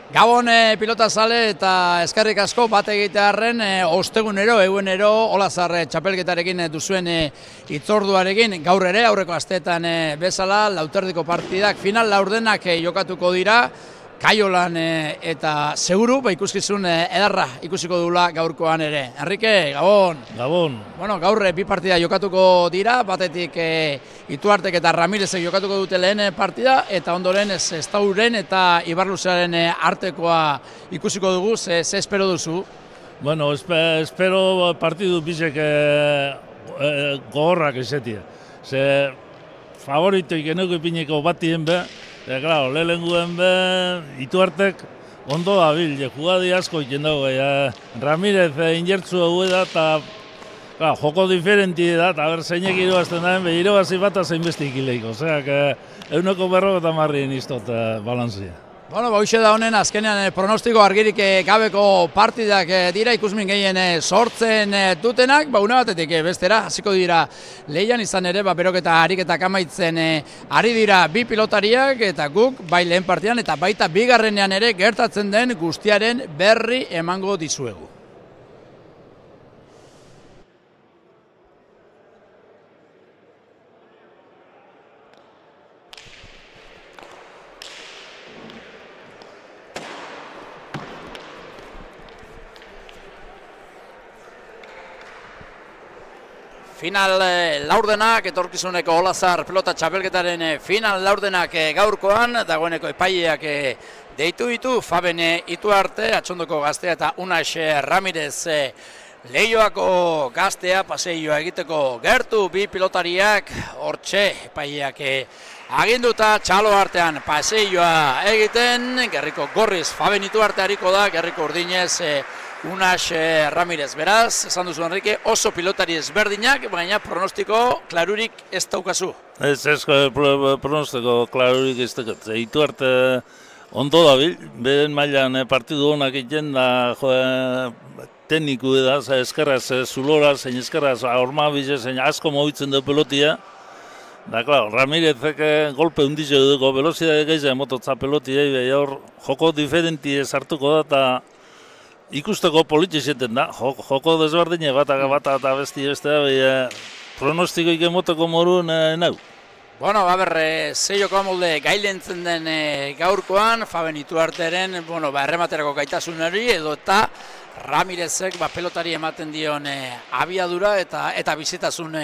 Gabon pilota zale eta eskerrik asko bat egitearren ostegunero, egunero, Olazar txapelketarekin duzuen hitzorduarekin. Gaur ere, aurreko asteetan bezala, lauterdiko partidak final laurdenak jokatuko dira. Kaiolan eta seguru, ikuskizun edarra ikusiko dula gaurkoan ere. Enrique, Gabon. Gabon. Bueno, gaur bi partida jokatuko dira, batetik Ituartek eta Ramirezek jokatuko dute lehen partida, eta ondoren Estauren eta Ibarluzaren artekoa ikusiko dugu, ze espero duzu? Bueno, espero partidu bizek gogorrak ezetia. Ze favoritoik eneko ipineko batien be, claro, lehenguen be, Ituartek ondo dabil, jugadi asko iken dago, Ramirez injertzu hau da, eta joko diferenti da, eta zeinek irabazten da, irabazi bat zein beste ikileiko, oseak, euneko berroko eta marrien iztot balantzia. Bueno, hoxe da honen azkenean pronostiko argirik gabeko partidak dira, ikusmin gehien sortzen dutenak, une batetik bestera, hasiko dira lehian izan ere, beroketa ariketak amaitzen ari dira bi pilotariak, eta guk bai lehen partidan eta baita bigarrenean ere gertatzen den guztiaren berri emango dizuegu. Final laurdenak, etorkizuneko Olazar pelota txapelketaren final laurdenak gaurkoan, dagoeneko epaileak deitu ditu, Faben Ituarte, Atxondoko gaztea eta Unax Ramirez Leioako gaztea paseioa egiteko gertu, bi pilotariak hortxe epaileak aginduta txalo artean paseioa egiten, Gerriko Gorriz Faben Ituarte hariko da, Gerriko Urdinez Unax Ramirez, beraz, esan duzu Enrique, oso pilotari ezberdinak, baina pronostiko klarurik ez daukazu. Ez pronostiko klarurik ez daukazu. Ituarte ondo dabil, beren mailan partidu honak egiten da tekniku da, eskerraz zulora, zein eskerraz ormabize, zein asko mobitzen du pelotia. Da, klaro, Ramirezek golpe undize duko, velozidade gehiago mototza pelotia, hor joko diferenti sartuko da, eta ikusteko politizeten da, joko desberdine bat eta beste pronostikoik emoteko moruen nau. Bueno, ze joko amolde gailentzen den gaurkoan, Faben Ituarteren, errematerako gaitasun hori, edo eta Ramirezek pelotari ematen dion abiadura eta bizitasun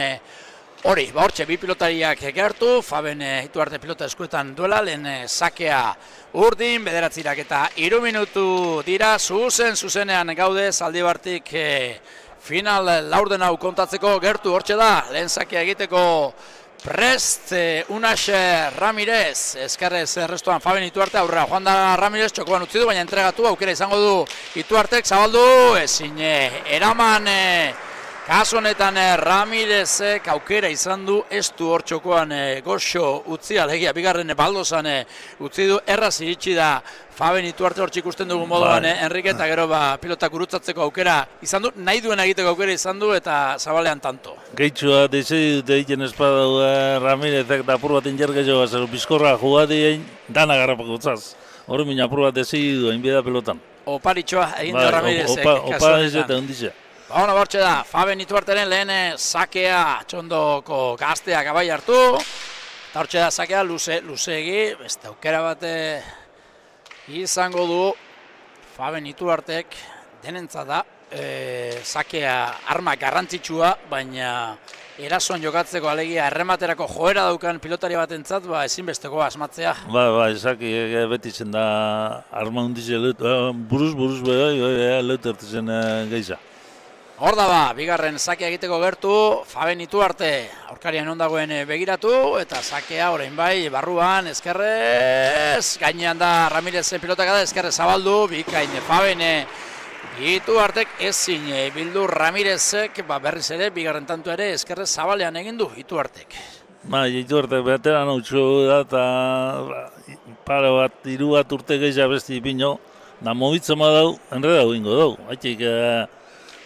hori. Hortxe, bi pilotariak gertu, Faben Ituarte pilota eskuetan duela, lehen sakea urdin, bederatzirak eta 3 minutu dira, zuzenean gaude, Zaldibartik final laurden hau kontatzeko gertu, hortxe da, lehen sakea egiteko prest, Unax Ramirez, eskerrez restuan Faben Ituarte, aurrera joan da Ramirez, txokoan utzi du, baina entregatu, aukera izango du Ituartek, zabaldu, ezin eraman, kasu honetan Ramirezek aukera izan du, ez du hor txokoan goxo utzi, alegia bigarren baldozan utzi du, erraz iritsi da Faben Ituarte hor ikusten dugu moduan, Enrique, eta gero pilotak gurutzatzeko aukera izan du, nahi duen egiteko aukera izan du, eta zabalean tanto. Gehitxua, deizei dute egiten espadau Ramirezek da apur bat injerge joa, zer bizkorra jugadien, dana garrapako utzaz. Hori mina apur bat deizei duen bieda pelotan. Oparitxoa egin du Ramirezek. Opa ez eta ondizia. Hona bortxe da, Faben Ituarteren lehen sakea Atxondoko gazteak abai hartu. Eta hortxe da sakea luzegi, beste aukera bat izango du Faben Ituartek denentzat da. Sakea arma garrantzitsua, baina erasoan jokatzeko alegia errematerako joera daukan pilotari batentzat ezinbesteko asmatzea. Saki beti zen da arma hundize buruz leut ertezen gehiza. Hor da bigarren sakea egiteko gertu, Faben Ituarte aurkarian ondagoen begiratu, eta sakea orain bai, barruan, eskerrez, gainean da Ramirezen pilotak da, eskerrez zabaldu, bikain Faben Ituartek ezin bildu Ramirezek, berriz ere, bigarren tantu ere, eskerrez zabalean egin du Ituartek. Ituartek beteran hautsu da, eta pare bat, 3 bat urte gehiago besti ipino, da mobitzen badau, enredau ingo dugu. Haitik,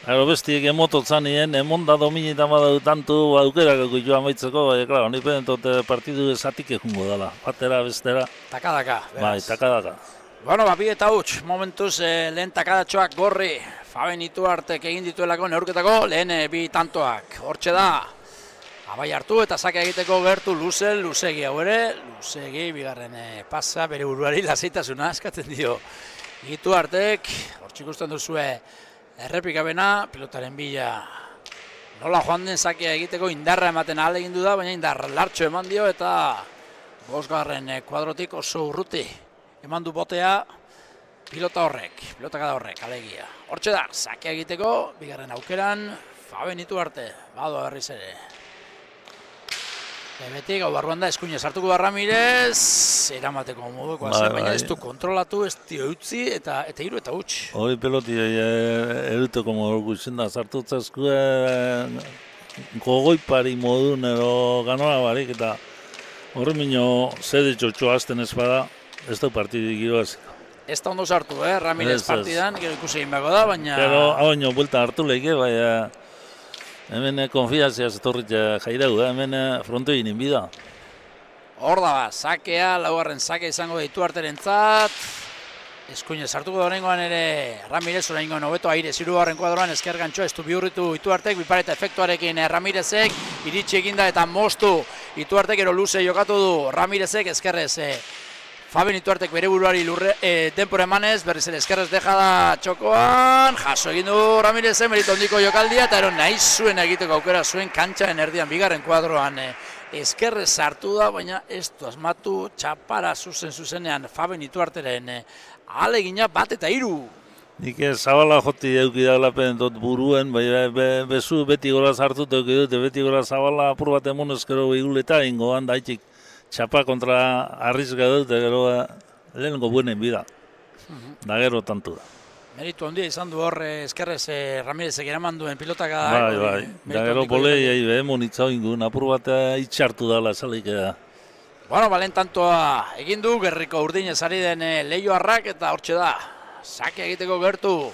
bestiek emototzan nien, emonda dominita badau tantu, aukerakako joan baitzeko, klaro, nipen partidu esatik egungo dela, batera, bestera. Takadaka, beraz. Takadaka. Bueno, bi eta huts, momentuz lehen takadatxoak gorri, Faben Ituartek egin dituelako neurketako lehen bi tantoak. Hortxe da, abai hartu eta sake egiteko gertu luzegi hau ere, luzegi bigarren pasa bere buruari lasaitasuna eskatzen dio Ituartek. Hortxe ikusten duzue errepikabena, pilotaren bila nola joan den sakea egiteko indarra ematen ahal egin du da, baina indar lartxo eman dio eta bosgarren kuadrotik oso urruti eman du botea pilotakada horrek, alegia. Hortxe da, sakea egiteko, bigarren aukeran, Faben Ituarte, badoa berriz ere. Betik, hau barruan da, eskuinez hartuko da Ramirez, eramateko modukoa zen, baina ez du kontrolatu, ez dio utzi, eta hiru eta huts. Hori pelotia eruteko moduko izan da, sartutzazkue gogoipari modun edo ganora barik, eta horre minio zede txotxo azten ez bada, ez da partidik iroazik. Ez da ondo sartu, Ramirez partidan, gero ikusi egin bako da, baina... Pero hau nio buelta hartu lehike, baina hemen konfiantzia zetorritza jairau, hemen fronto egin bida. Hor da, sakea, laugarren sake izango da Ituarterentzat. Eskuinez hartuko da horrengoan ere Ramirez, horrengoan hobeto aire zirugarren kuadroan esker gantxoa ez du bihurritu Ituartek, bipareta efektuarekin Ramirezek, iritsi eginda eta moztu Ituartek ero luze jokatu du Ramirezek eskerrez. Faben Ituartek bere buruari denpora emanez, berriz ere eskerrez deja da txokoan, jaso egin du Ramirezen, merito hondiko jokaldia, eta ero nahi zuen egiteko aukera zuen kantxaren erdian bigarren kuadroan eskerrez sartu da, baina ez du asmatu txapara zuzenean Faben Ituarteren alegina bat eta hiru. Nik zabala joti euki daulapen dut buruen, bezu beti gora sartu euki dute, beti gora zabala apur bat emon ezkero beguleta ingoan daitik. Txapa kontra arrizga dut, gero lehenko buenen bida. Da gero tantu da. Meritu handia izan du hor eskerrez Ramirezek eraman duen pilotaka da. Bai. Da gero bolei emonitza ingun, apur bat itxartu dala esalik da. Bueno, balen tantoa egin du, Gerriko urdinez ari den Leioarrak eta hortxe da. Sake egiteko gertu.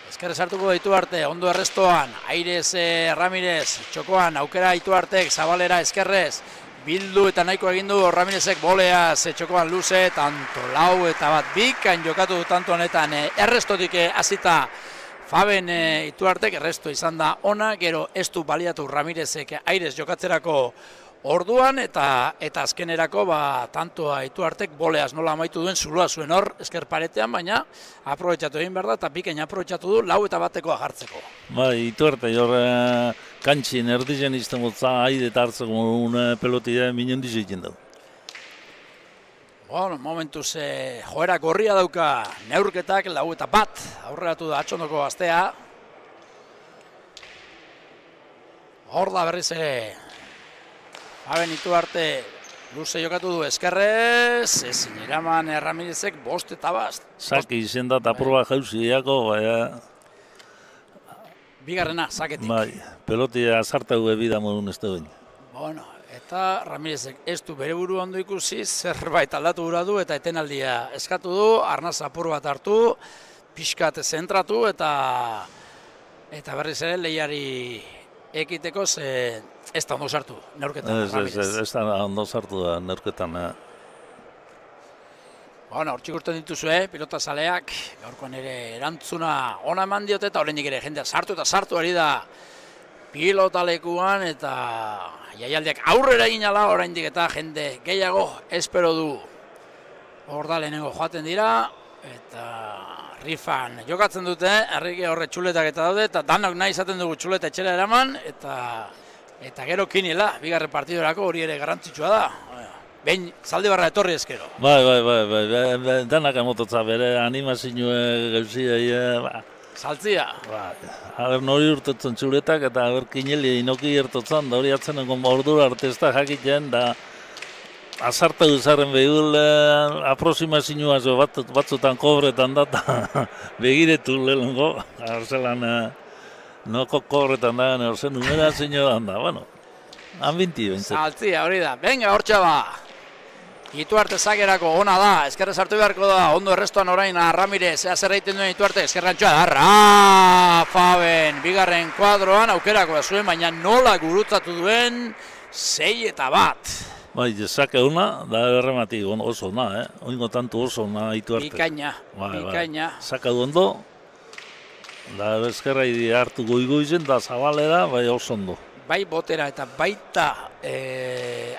Eskerrez hartuko da Ituarte, ondo errestoan. Airez Ramirez, txokoan, aukera Ituartek, zabalera eskerrez. Bildu eta nahiko egin du Ramirezek bolea txokoan luze, tanto lau eta bat bikain jokatu du tanto honetan errestotik hasita Faben Ituartek, erresto izan da ona, gero ez du baliatu Ramirezek airez jokatzerako orduan eta azkenerako tantoa Ituartek boleaz nola amaitu duen zuloa zuen hor esker paretean, baina aprobetxatu egin behar da eta bikain aprobetxatu du lau eta batekoa jartzeko. Bai, Ituarte jor kantxin erdizen izten botza haide eta hartzeko pelotide minen dizitzen dugu. Bueno, momentuz joera gorria dauka neurketak lau eta bat aurreratu da atxondoko gaztea. Hor da berriz ere Faben Ituarte luze jokatu du eskerrez, ezin eraman Ramirezek bost eta bast. Saki izen da apurba jauziako, baina... Bigarrena, saketik. Bai, pelotia azartagu ebida modun ez duen. Bueno, eta Ramirezek ez du bere buru ondo ikusi, zerbait aldatu gura du eta etenaldia eskatu du, arnaz apur bat hartu, pixkat zentratu eta berriz ere lehiari ekiteko ez da ondo sartu neurketan Ramirez. Ez da ondo sartu da neurketan. Bueno, hortxik urten dituzue, pilota zaleak, gaurkoan ere erantzuna ona eman diote eta horrendik ere jendea sartu eta sartu ari da pilotalekuan eta jaialdiak aurrera egin ala oraindik eta jende gehiago espero du. Hor da lehenengo joaten dira eta rifan jokatzen dute, herrike horre txuletak eta daude eta danok nahi izaten dugu txuleta etxera eraman eta gero kinila, bigarren partidorako hori ere garrantzitsua da. Behin zaldi barra etorri ezkero. Bai, danak emototza bere animazioa gauzia. Saltzia. Haber nori urtetzen txuletak eta haber kineli inoki ertotzen, da hori atzeneko ordura arte ez da jakiten, da azarta duzaren behidul aproximazioa batzutan kobretan da, begiretu lehenko, arzelan noko kobretan da, orzen numerazioa da, bueno, hanbinti bentzat. Saltzia, hori da, venga, hortxa ba. Ituarte zagerako ona da, eskerrez hartu beharko da, ondo errestoan orain Ramirez, zer egiten duen Ituarte, eskerrantxoa da, Faben, bigarren kuadroan, aukerako da zuen, baina nola gurutzatu duen, 6 eta bat. Bai, sake ona, da erremati oso ona, oingo tantu oso ona Ituarte. Bikaina. Saka du ondo, da eskerra hartu goigoizen, da zabalera, bai oso ondo. Bai botera eta baita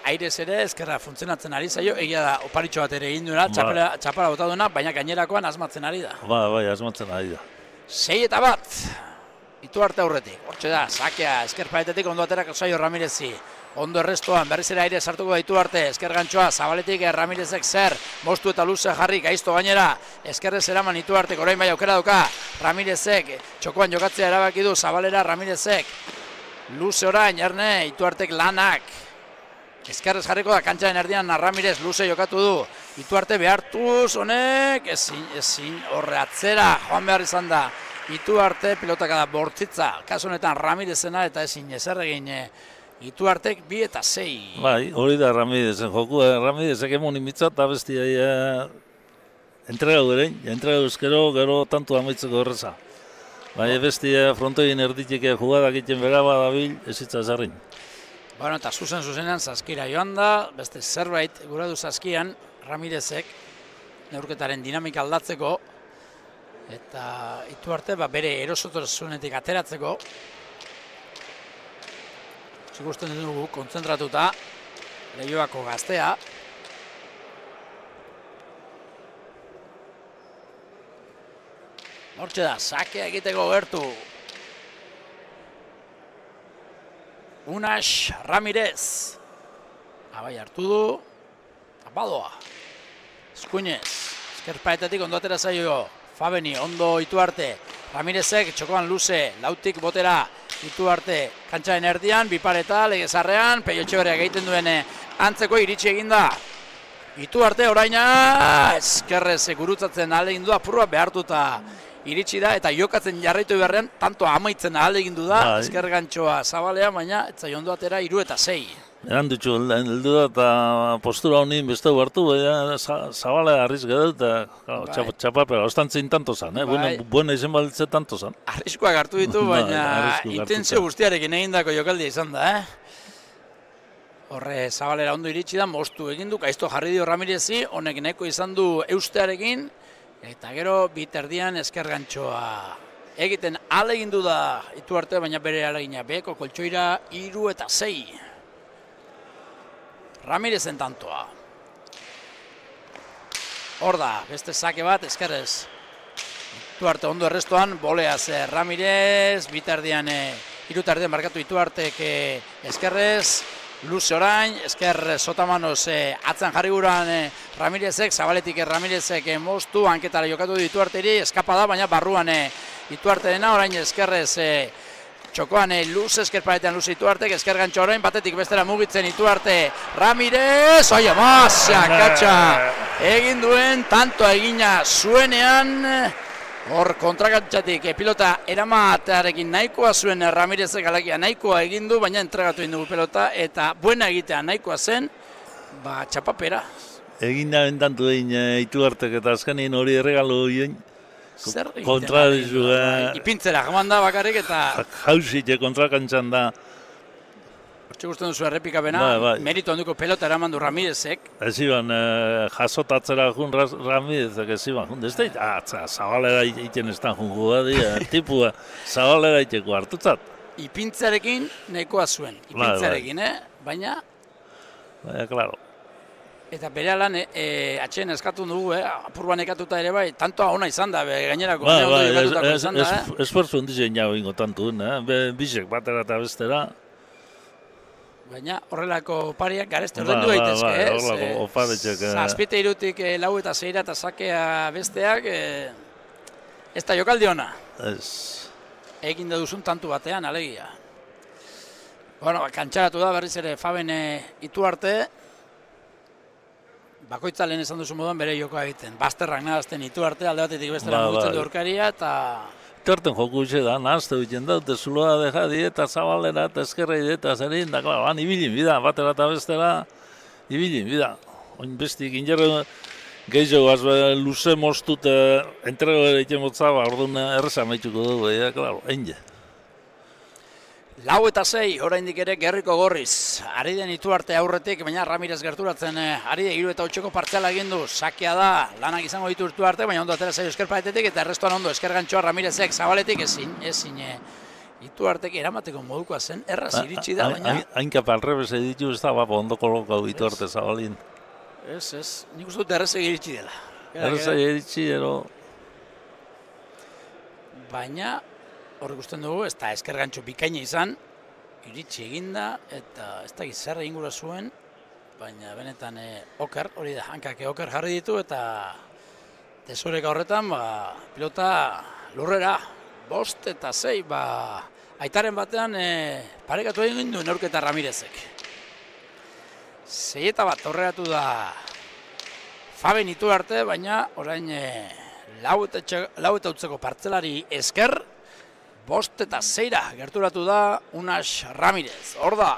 airez ere ezkerra funtzionatzen ari zaio, egia da oparitxo bat ere egin duena, txapela bota duena, baina gainerakoan asmatzen ari da. Bai, asmatzen ari da. 6-1, Ituarte aurretik, hortxe da, sakea, esker paretetik ondo aterak zaio Ramirezi. Ondo errestoan, berriz ere aire sartuko da Ituarte, esker gantxoa, zabaletik Ramirezek zer, mostu eta luze jarri, gaizto gainera, eskerrez eraman Ituartek, orain bai aukera duka, Ramirezek, txokoan jokatzea erabaki du, zabalera Ramirezek, luze orain, erne, Ituartek lanak, eskerrez jarriko da, kantxaren erdian Ramirez luze jokatu du, Ituarte behartuz, honek, ezin, horre atzera, joan behar izan da, Ituarte pilotaka da bortzitza, kasu honetan Ramirezena eta ezin ezer egin Ituartek 2-6. Bai, hori da Ramirezen joku, Ramirezek emon imitza eta bestia entregau ere, entregau eskero, gero tantu amaitzeko erreza. Bai, bestia frontoien erditik jugadak egiten beraba dabil, ezitza zarrin. Bueno, eta zuzenean Saskira joan da, beste zerbait gura du Saskian, Ramirezek, neurketaren dinamika aldatzeko, eta Ituarte bere erosotazunetik ateratzeko, ikusten dugu kontzentratuta, Leioako gaztea. Hortxe da, sakea egiteko gertu. Unax Ramirez. Abai hartu du. Abadoa. Eskuinez. Eskerpaetetik ondo atera zaio. Fabeni, ondo Ituarte. Ramirezek txokoan luze, lautik botera. Ituarte kantxaren erdian, bipareta, legezarrean, Peio Etxeberriak egiten duen antzeko iritsi eginda. Ituarte oraina, eskerrez gurutzatzen ahalegin du, apurua behartuta iritsi da, eta jokatzen jarraitu beharrean, tanto amaitzen ahalegin du da, esker gantxoa zabalean, baina ez zaio ondo atera 3-6. Eran dutxu, heldu da eta postura honin beste hartu, zabalea arriz gero eta txapapera, ostantzin tanto zan, buena izen balitze tanto zan. Arriskoak hartu ditu, baina intentzio guztiarekin egindako jokaldia izan da, Horre zabalera ondo iritsi da, moztu egin du, gaizto jarri dio Ramirezi, honek nahiko izan du eustearekin, eta gero biterdian esker gantxoa egiten alegindu da Ituarte, baina bere alegina beheko koltsoira 3-6. Ramirezen tantoa. Hor da, beste sake bat, eskerrez. Ituarte ondo errestoan, boleaz Ramirez, bitardian, irutardian markatu Ituartek eskerrez, luze orain, esker sotamanoz atzan jarri guran Ramirezek, zabaletik Ramirezek moztu, hanketara jokatu du Ituarteri, eskapa da, baina barruan Ituarte dena, orain eskerrez txokoan luz eskerparetean luz Ituartek, esker gantxo orain, batetik bestera mugitzen Ituarte, Ramirez, oia mazia, katxa, egin duen, tanto egina zuenean, hor kontrakantxatik pilota eramatearekin nahikoa zuen Ramirezek alakia nahikoa egin du, baina entregatu egin dugu pelota, eta buena egitea nahikoa zen, txapapera. Egin da bentantu egin Ituartek eta azkenin hori erregalo egin, zer kontradizu, ipintzera jaman da bakarrik eta jauzit kontrakantxan da. Hortxe guztien duzu errepikapena, meritu handuko pelota eraman du Ramirezek. Ez iban, jasotatzera jun Ramirezek ez iban, jun, ez da, zabalera iten ez da jun jugadia, tipua, zabalera iteko hartutzat. Ipintzarekin nahikoa zuen, ipintzarekin, baina... Baina, klaro. Eta bere alan, atxeen eskatu dugu, apurban ekatuta ere bai, tantoa ona izan da, gainerako ondo jokatutako izan da. Esforzu ondizien jau ingo tantu, bisek batera eta bestera. Baina horrelako opariak garezte ordendu daitezke, ez? Horrelako oparetxek. Zazpite irutik lau eta zeira eta sakea besteak, ez da jokaldi ona. Ez. Egin da duzun tantu batean, alegia. Bueno, kantxaratu da berriz ere Faben Ituarte, bakoitza lehen esan duzu moduan bere jokoa egiten. Bazterrak nahazten Ituarte, alde batetik bestera mugitzen du aurkaria, eta... Ituarten joku utxe da, nahazte egiten dut, zuloa dejadi eta zabalera eta eskerrei eta zerin, da, ban, ibilin bida, batera eta bestera, ibilin bida. Oin bestik, ingerro gehiago, luze moztut, entrego ere egiten motza, orduan erreza maituko dugu, klaro, enge. 4-6, oraindik ere Gerriko Gorriz. Ari den Ituarte aurretik, baina Ramirez gerturatzen ari da 3-8ko partziala egin du. Sakea da, lanak izango ditu Ituarte, baina ondo atera zaio esker paretetik, eta errestoan ondo esker gantxoa Ramirezek zabaletik ezin Ituartek eramateko modukoa zen, erraz iritsi da, baina... Hainka palrebese ditu, ez da bapa ondo kolokau Ituarte zabalin. Ez, nik uste dut errezek iritsi dela. Errezek iritsi, ero... Baina... Hor ikusten dugu, ez da esker gantxo bikaina izan, iritsi eginda, eta ez da zer ingura zuen, baina benetan oker, hori da, hankake oker jarri ditu, eta desoreka horretan, pilota lurrera, 5-6, aitaren batean parekatu egin du neurketa Ramirezek. 6-1 horregatu da Faben Ituarte, baina orain 4-8 partzelari esker, 5-6 gerturatu da Unas Ramirez. Hor da.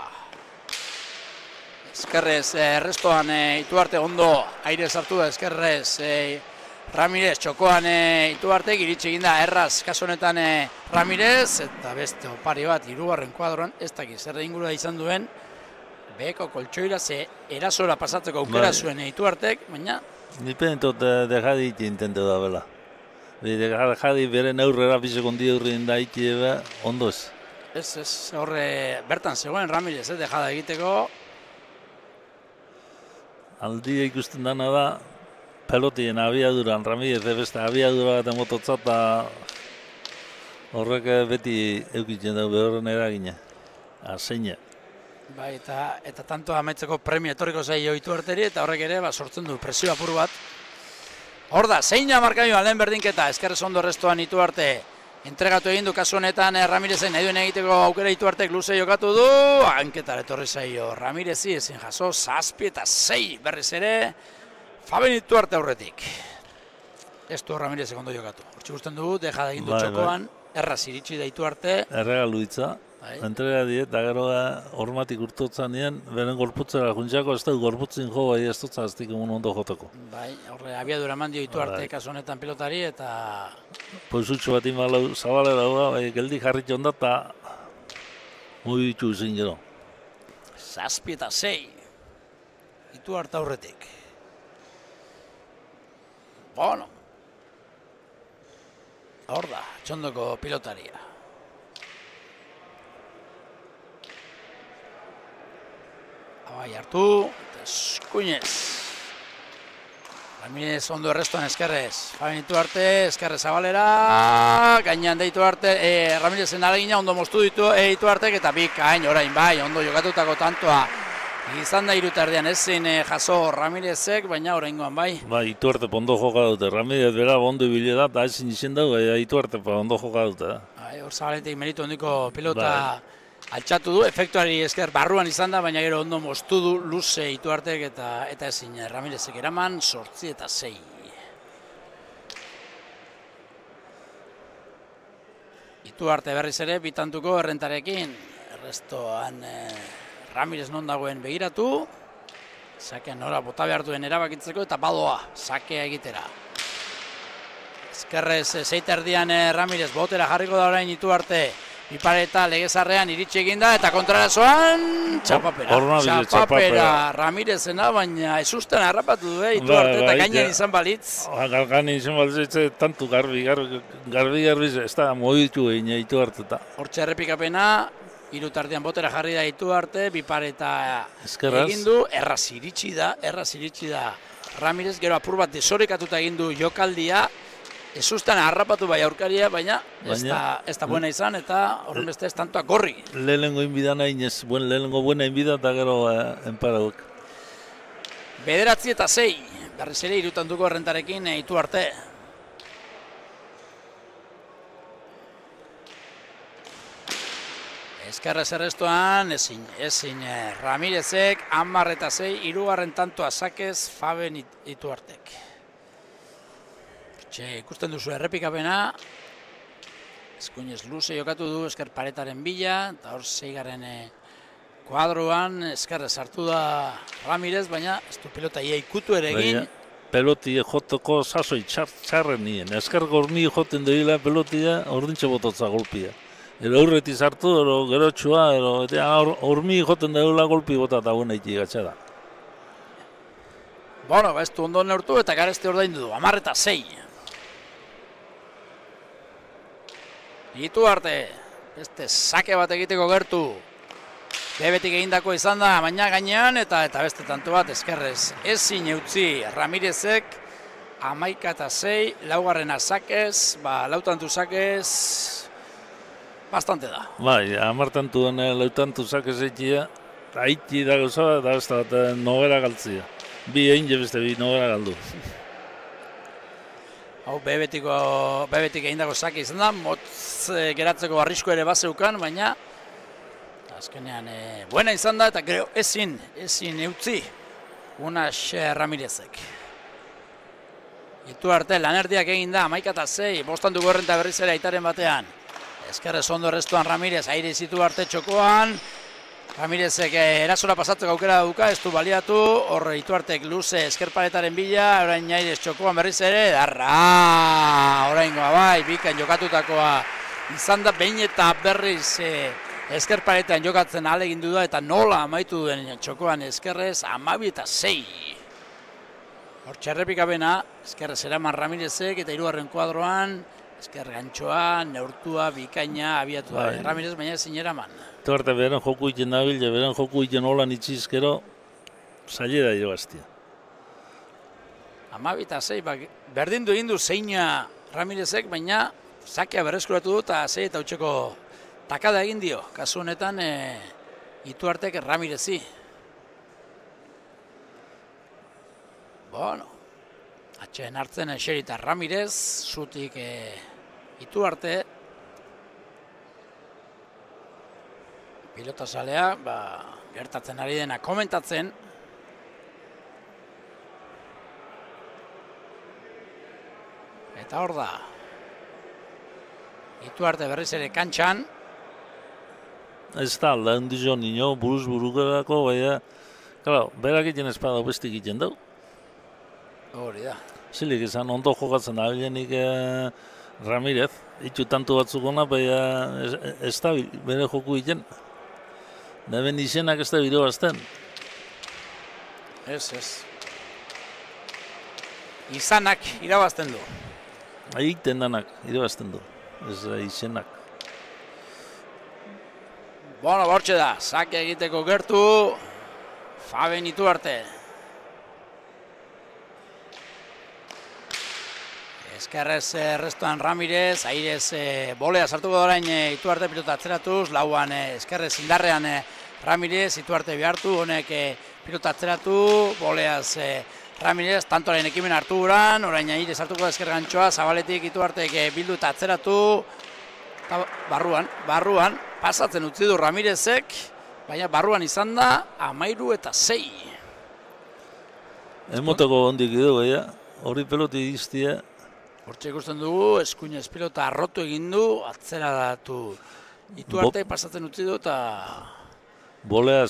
Eskerrez errestoan Ituarte ondo aire sartu da eskerrez Ramirez txokoan Ituarte iritsi eginda erraz kasu honetan Ramirez eta beste opari bat 3. kuadroan ez dakiz zer ingurua izan duen beheko koltsoira ze erasora pasatzeko aukera zuen Ituartek, baina Nipentot dejadit intento da bela. Jadi bere neurrera bisekon diurrin da ikieba, ondo ez. Ez, horre bertan zegoen Ramirez, dejada egiteko. Aldia ikusten dana da, pelotien abiaduran, Ramirez beste abiadura eta mototzat da horrek beti eukitzen dugu behorren eragina. Aseina. Bai, eta tanto amaitzeko premio etorriko zaio Ituarteri, eta horrek ere sortzen du presio apur bat. Hor da, zeina markaioan lehen berdinketa, eskerrez ondo restoan Ituarte entregatu egin du kasu honetan Ramirezen nahi duen egiteko aukera Ituartek luze jokatu du, hanketar etorri zaio Ramirezi ezin jaso 7-6 berriz ere Faben Ituarte aurretik. Ez du Ramirezek ondo jokatu. Hortxe gusten dugu, deja da egin du txokoan, erraz iritsi da Ituarte. Erregalu hitza. Entrega diet, eta gero hormatik urtutzen nien, beren gorputzera juntxako, ez da gorputzin jo, bai ez dutza aztik egun ondo joteko. Bai, horre, abiadura mandio Ituarte kasu honetan pilotari, eta... Poizutxo bat inbalau zabalera, bai, geldi jarrit jonda, eta muy bitxu izin gero. 7-6, Ituarte aurretik. Bueno, hor da, txondoko pilotaria. Bai, hartu, eskuinez. Ramirez ondo errestoan eskerrez. Faben Ituarte, eskerrez zabalera. Gainean da Ituarte, Ramirezen alegina ondo moztu ditu Ituartek eta bikain orain bai, ondo jokatutako tantoa. Izan da 3 erdian ezin jaso Ramirezek, baina oraingoan bai. Bai, Ituarte ondo joka dute. Ramirez bera ondo ibile da, eta ezin izin dugu, Ituarte ondo joka dute. Bai, hor zabaletik meritu ondiko pilota altxatu du, efektuari esker barruan izan da, baina gero ondo moztu du luze Ituartek eta ezin Ramirezek eraman 8-6. Ituarte berriz ere bitantuko errentarekin. Errestoan Ramirez non dagoen begiratu. Sakean nora bota behar duen erabakitzeko eta badoa, sakea egitera. Ezkerrez 6 erdian Ramirez botera jarriko da orain Ituarte. Ipareta legezarrean iritsi eginda eta kontrarazoan txapapera Ramirezena, baina ez usten harrapatu du Ituarte eta gainean izan balitz. Gainean izan balitz, tantu garbi, ez da moitu egin Ituarte eta. Hortxe errepikapena, 3 tardian botera jarri da Ituarte, Bipareta egin du, erraz iritsi da Ramirez, gero apur bat desorekatuta egin du jokaldia, ez ustean harrapatu bai aurkaria, baina ez da buena izan eta horren beste ez tantoa gorri. Lehenengo inbidan hainez, lehenengo buena inbidan eta gero enparaduk. 9-6, berriz ere 3 tantuko errentarekin Ituarte. Eskerrez errestoan, ezin Ramirezek, 10-6, 3. tantoa sakez Faben Ituartek. Ikusten duzu errepikapena, eskuinez luze jokatu du esker paretaren bila, eta hor 6. kuadroan eskerrez hartu da Ramirez, baina ez du pelota ia ikutu ere egin. Peloti jotoko sasoi txarren nien, esker gorni joten doila pelotia ordintxe bototza golpia. Ero aurreti sartu, ero gero txua, ero hormi joten daula golpi bota eta guen eiti gatsa da. Bueno, ez du ondo neurtu eta Garesti ordaindu du, 10-6. Ituarte, beste sake bat egiteko gertu. Bebetik egindako izan da, baina gainean eta beste tanto bat eskerrez. Ezin eutzi Ramirezek, 11-6, laugarrena sakez, lautantu sakez, bastante da. Bai, 10 tantuen lautantu sakez eitia, eta iti da gauza, eta ez da nobera galtzia. Bi egin beste bi nobera galdu. Hau bebetik egindako sake izan da, motz geratzeko arrisko ere bazeukan, baina azkenean buena izan da eta gero ezin eutzi Unas Ramirezek. Ituarte Lanerdiak egin da, 11-6, bostandu gorrenta berriz ere aitaren batean. Ezkerrez ondo restuan Ramirez, aire izitu arte txokoan. Ramirezek erasora pasatzeko aukera duka, ez du baliatu, hor Ituartek luze eskerparetaren bila, orain airez txokoan berriz ere, darra! Orain bai, bikan jokatutakoa izan da, behin eta berriz eskerparetan jokatzen ahalegindu da, eta nola amaitu duen txokoan eskerrez, 12-6. Hor txerrepikapena, eskerrez eraman Ramirezek, eta hirugarren kuadroan, esker gantxoa, neurtua, bikaina, abiatu da. Ramirez baina ezin eraman. Ituarte beren joku iten dabil, beren joku iten holan itxizkero, zaila da jogaztia. 12-6, berdindu egin du zeina Ramirezek, baina sakea berreskuratu du eta 6 eta utxeko takada egin dio. Kasu honetan Ituartek Ramirezi. Bueno, atxeen hartzen eserita Ramirez, zutik Ituarte. Pilotazalea, gertatzen ari dena komentatzen. Eta hor da. Ituarte berriz ere kantxan. Ez da, lehen dizo nino, buruz burukarako, baina, claro, berak egiten espada bestik egiten dau. Hori da. Zilik izan, ondo jokatzen abilenik Ramirez, itxu tantu batzuk ona, baina ez da bere joku egiten. Neben izenak ez da biro bazten. Ez. Izanak irabazten du. Egiten danak irabazten du, ez izenak. Bueno, bortxe da, sake egiteko gertu, Faben Ituarte. Eskerrez restoan Ramirez, airez bolea sartuko orain Ituarte pilota atzeratuz, lauan eskerrez indarrean Ramirez, Ituarte behartu, honek pilota atzeratu, boleaz Ramirez, tantoaren ekimen hartu guran, orain airez hartuko da esker gantxoa, Zabaletik Ituartek bildu eta atzeratu, eta barruan, pasatzen utzi du Ramirezek, baina barruan izan da, 13-6. Emoteko ondik edo, baina, hori peloti iztia. Hortxe ikusten dugu, eskuinez pilota arrotu egin du, atzera datu Ituarte pasatzen utzi du eta... Bolea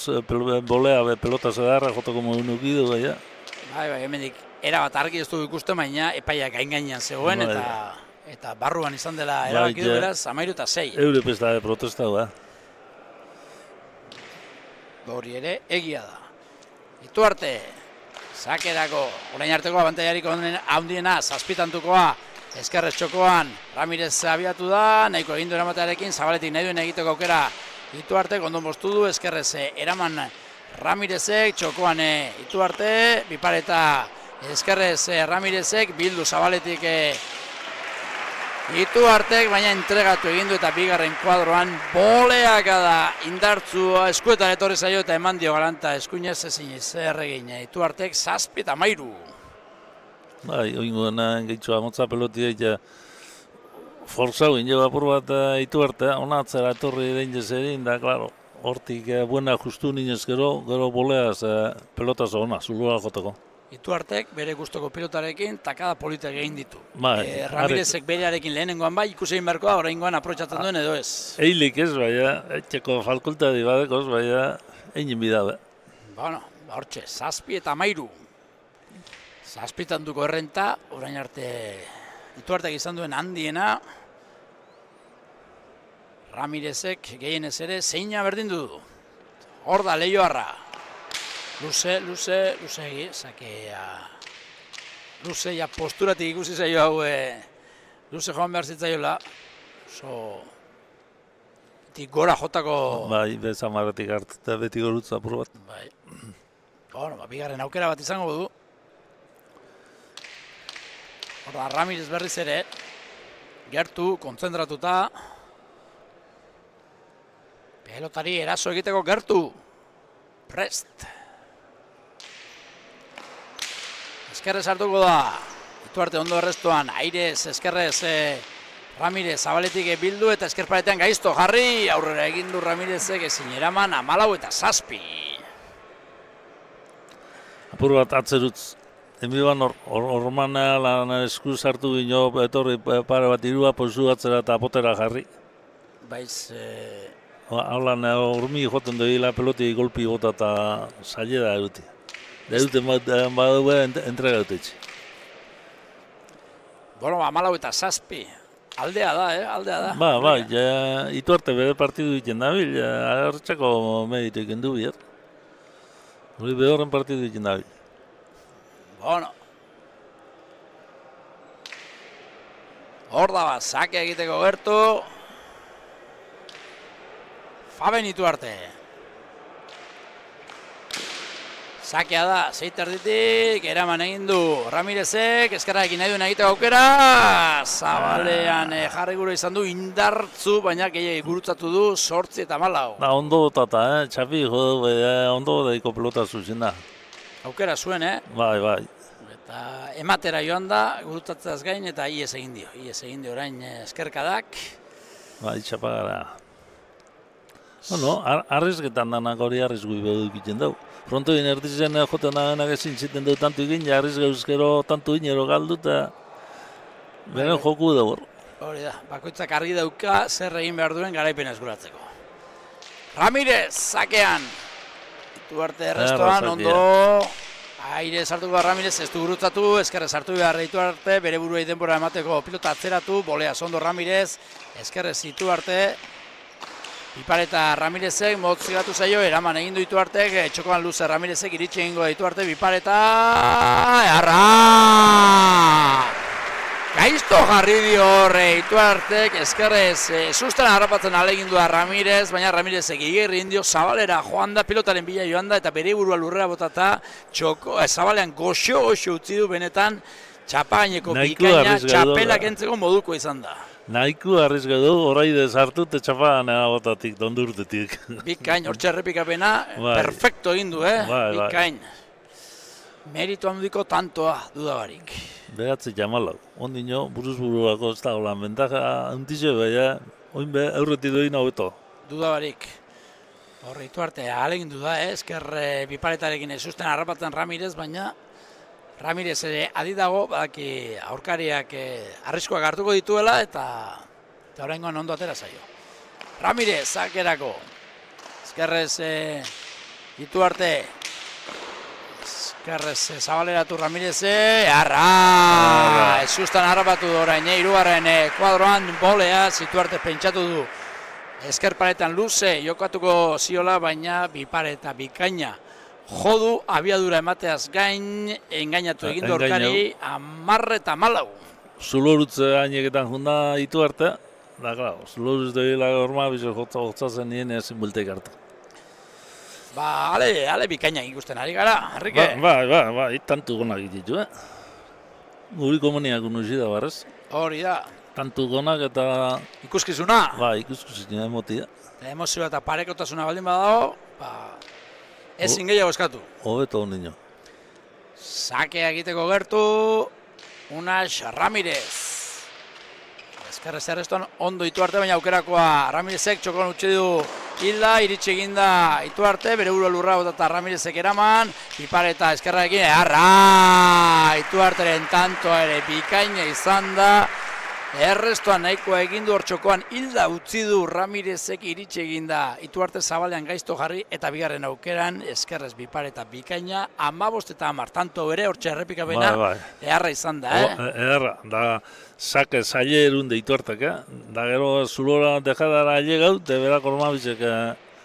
pelota zedarra jotako modun ukidu, baina. Bai, hemendik erabat argi ez du ikusten, baina epaiak gain-gainean zegoen eta barruan izan dela erabaki du beraz, 13-6. Eure pesta de protesta, ba. Hori ere, egia da. Ituarte, sakerako, orain arteko abantaiarik handiena, zazpitantukoa, eskerrez txokoan, Ramirez abiatu da, nahiko egin du eramatearekin, Zabaletik nahi duen egiteko aukera Ituarte, kondon bostu du, eskerrez eraman Ramirezek, txokoan Ituarte, bipareta eskerrez Ramirezek, bildu Zabaletik Ituartek, baina entregatu egin du eta bigarren kuadroan boleaka da indartzua eskuetan etorri zaio eta eman dio galanta eskuinez ezin zer egin Ituartek 7-13. Bai, oingoena gehitxoa motza pelotia eta forzau ino apur bat Ituarte, ona atzera etorri den jezerin da, klaro, hortik buena justu ninez gero boleaz pelotaz ona, zulua joteko. Ituartek bere gustoko pilotarekin takada politak egin ditu. Ramirezek berearekin lehenengoan bai, ikusi egin beharko da, oraingoan aprotxatzen duen edo ez. Eilik ez, baina, etxeko fakultadi badekoz, baina, egin bidabe. Bueno, hortxe, 7-13. Zazpitantuko errenta, orain arte Ituartek izan duen handiena. Ramirezek gehienez ere zeina berdin du. Hor da Leioarra. Luze, sakea. Luze, ja posturatik ikusi zaio hau, luze joan behar zitzaiola. Gora jotako... Bai, bezamarretik hartuta beti gorutza apur bat. Bai. Bueno, bigarren aukera bat izango du. Horda, Ramirez berriz ere. Gertu, kontzentratuta. Pelotari eraso egiteko gertu. Prest. Eskerrez hartuko da. Ituarte ondo errestuan. Airez, eskerrez... Ramirez zabaletik bildu eta eskerparetean gaizto jarri, aurrera egin du Ramirezek ezin eraman 14-7. Apur bat atzerutz, enbiban ormanea lan eskuz hartu gino, etorri pare bat irua pozu atzera eta potera jarri. Baiz... Haulan hormi joten doila peloti golpi gota eta zaila da eruti. Derute badu entrega dutetxe. Bueno, 14-7. Aldea da, aldea da. Ba, Ituarte bere partidu egiten dabil, hartxako meditu egin du bihar. Hori behorren partidu egiten dabil. Bueno. Hor da bat, sake egiteko gertu. Faben Ituarte. Sakea da, zeiterditik, eraman egin du Ramirezek, eskerrarekin nahi duen egiteko aukera, zabalean jarri gure izan du indartzu, baina gehiagik gurutzatu du 8 eta 14. Da, ondo botata, txapi, ondo daiko pelota zuzen da. Aukera zuen, Bai. Eta ematera joan da, gurutzatzaz gain, eta ies egin dio orain eskerkadak. Bai, txapagara. Bueno, arrizketan danak hori arrizgui behu egiten dugu. Pronto inertizen joten nagenak ezin ziten dugu tantu egin, jarriz gauzkero tantu inero galdu eta beren joku dugu. Hori da, bakoitzak argi dauka zer egin behar duen garaipen eskuratzeko. Ramirez, sakean. Ituarte errestoan, ondo. Aire sartuko Ramirez, ez du gurutzatu, eskerrez hartu behar Ituarte, bere buruei denbora emateko pilota atzeratu, bolea ondo Ramirez, eskerrez Ituarte. Pipareta Ramirezek motzigatu zaio, eraman egin du Ituartek, txokoan luze Ramirezek iritsi egingo da Ituarte, Pipareta... Arra! Gaizto jarri dio horre Ituartek, eskerrez, susten harrapatzen alegin du Ramirez, baina Ramirezek igerri indio, zabalera joan da, pilotaren bila joan da, eta bere burua lurrera botata, zabalean goxo utzi du benetan, txapaineko bikaina, txapelak entzeko moduko izan da. Nahiko arrizga du, orai dezartu eta txapagan botatik, dondurtetik. Bikain, hortxe errepikapena, perfecto egin du, Bikain. Meritu handiko tantoa, dudabarik. Behatze jamalau. Ondino, buruz-buruako ez da holan, bentaja antize baina, oin be, aurreti doin hobeto. Dudabarik. Horre, Ituarte, alegin du da, esker biparetarekin ezusten harrapatzen Ramirez, baina Ramirez ere adidago, badaki aurkariak arriskoak hartuko dituela eta oraingoan ondo atera zaio. Ramirez, sakerako. Eskerrez Ituarte. Eskerrez zabaleratu Ramirez. Arra! Esustan harrapatu du orain, hirugarren kuadroan bolea Ituarte pentsatu du. Eskerparetan luze jokatuko ziola, baina bipareta bikaina. Jodu, abiadura emateaz gain, engainatu egin du aurkari, 10 eta 14. Zulorutze haineketan junda Ituarte, da, klaro, zulorutze dela horma, bizo hotzazen nien ezin bulteik hartu. Ba, ale bikaina ikusten ari gara, Enrique. Ba, tantu gonak ditu, Guri komuniak unuzi da barrez. Hori da. Tantu gonak eta... Ikuskizuna. Ba, ikuskizuna emotia. Emozioa eta parekotasuna baldin badago, ba... Ezin gehiago eskatu. Hobeto ondino. Sakea egiteko gertu, Unas Ramirez. Eskerrez errestuan ondo Ituarte, baina aukerakoa Ramirezek txokon utzi du hilda, iritsi eginda Ituarte, bere burua lurra botata Ramirezek eraman, Pipareta eskerrarekin, arra! Ituarteren tantoa ere bikaina izan da, Errestoan nahikoa egindu hortxokoan hilda utzi du Ramirezek iritsi eginda Ituarte Zabalean gaizto jarri eta bigarren aukeran eskerrez bipare eta bikaina 15 eta 10 tanto bere hortxe errepikapena eharra izan da, Eharra, da sake zaile erunde Ituartek, da gero zulora dejadara llegau, de berak Ormabizek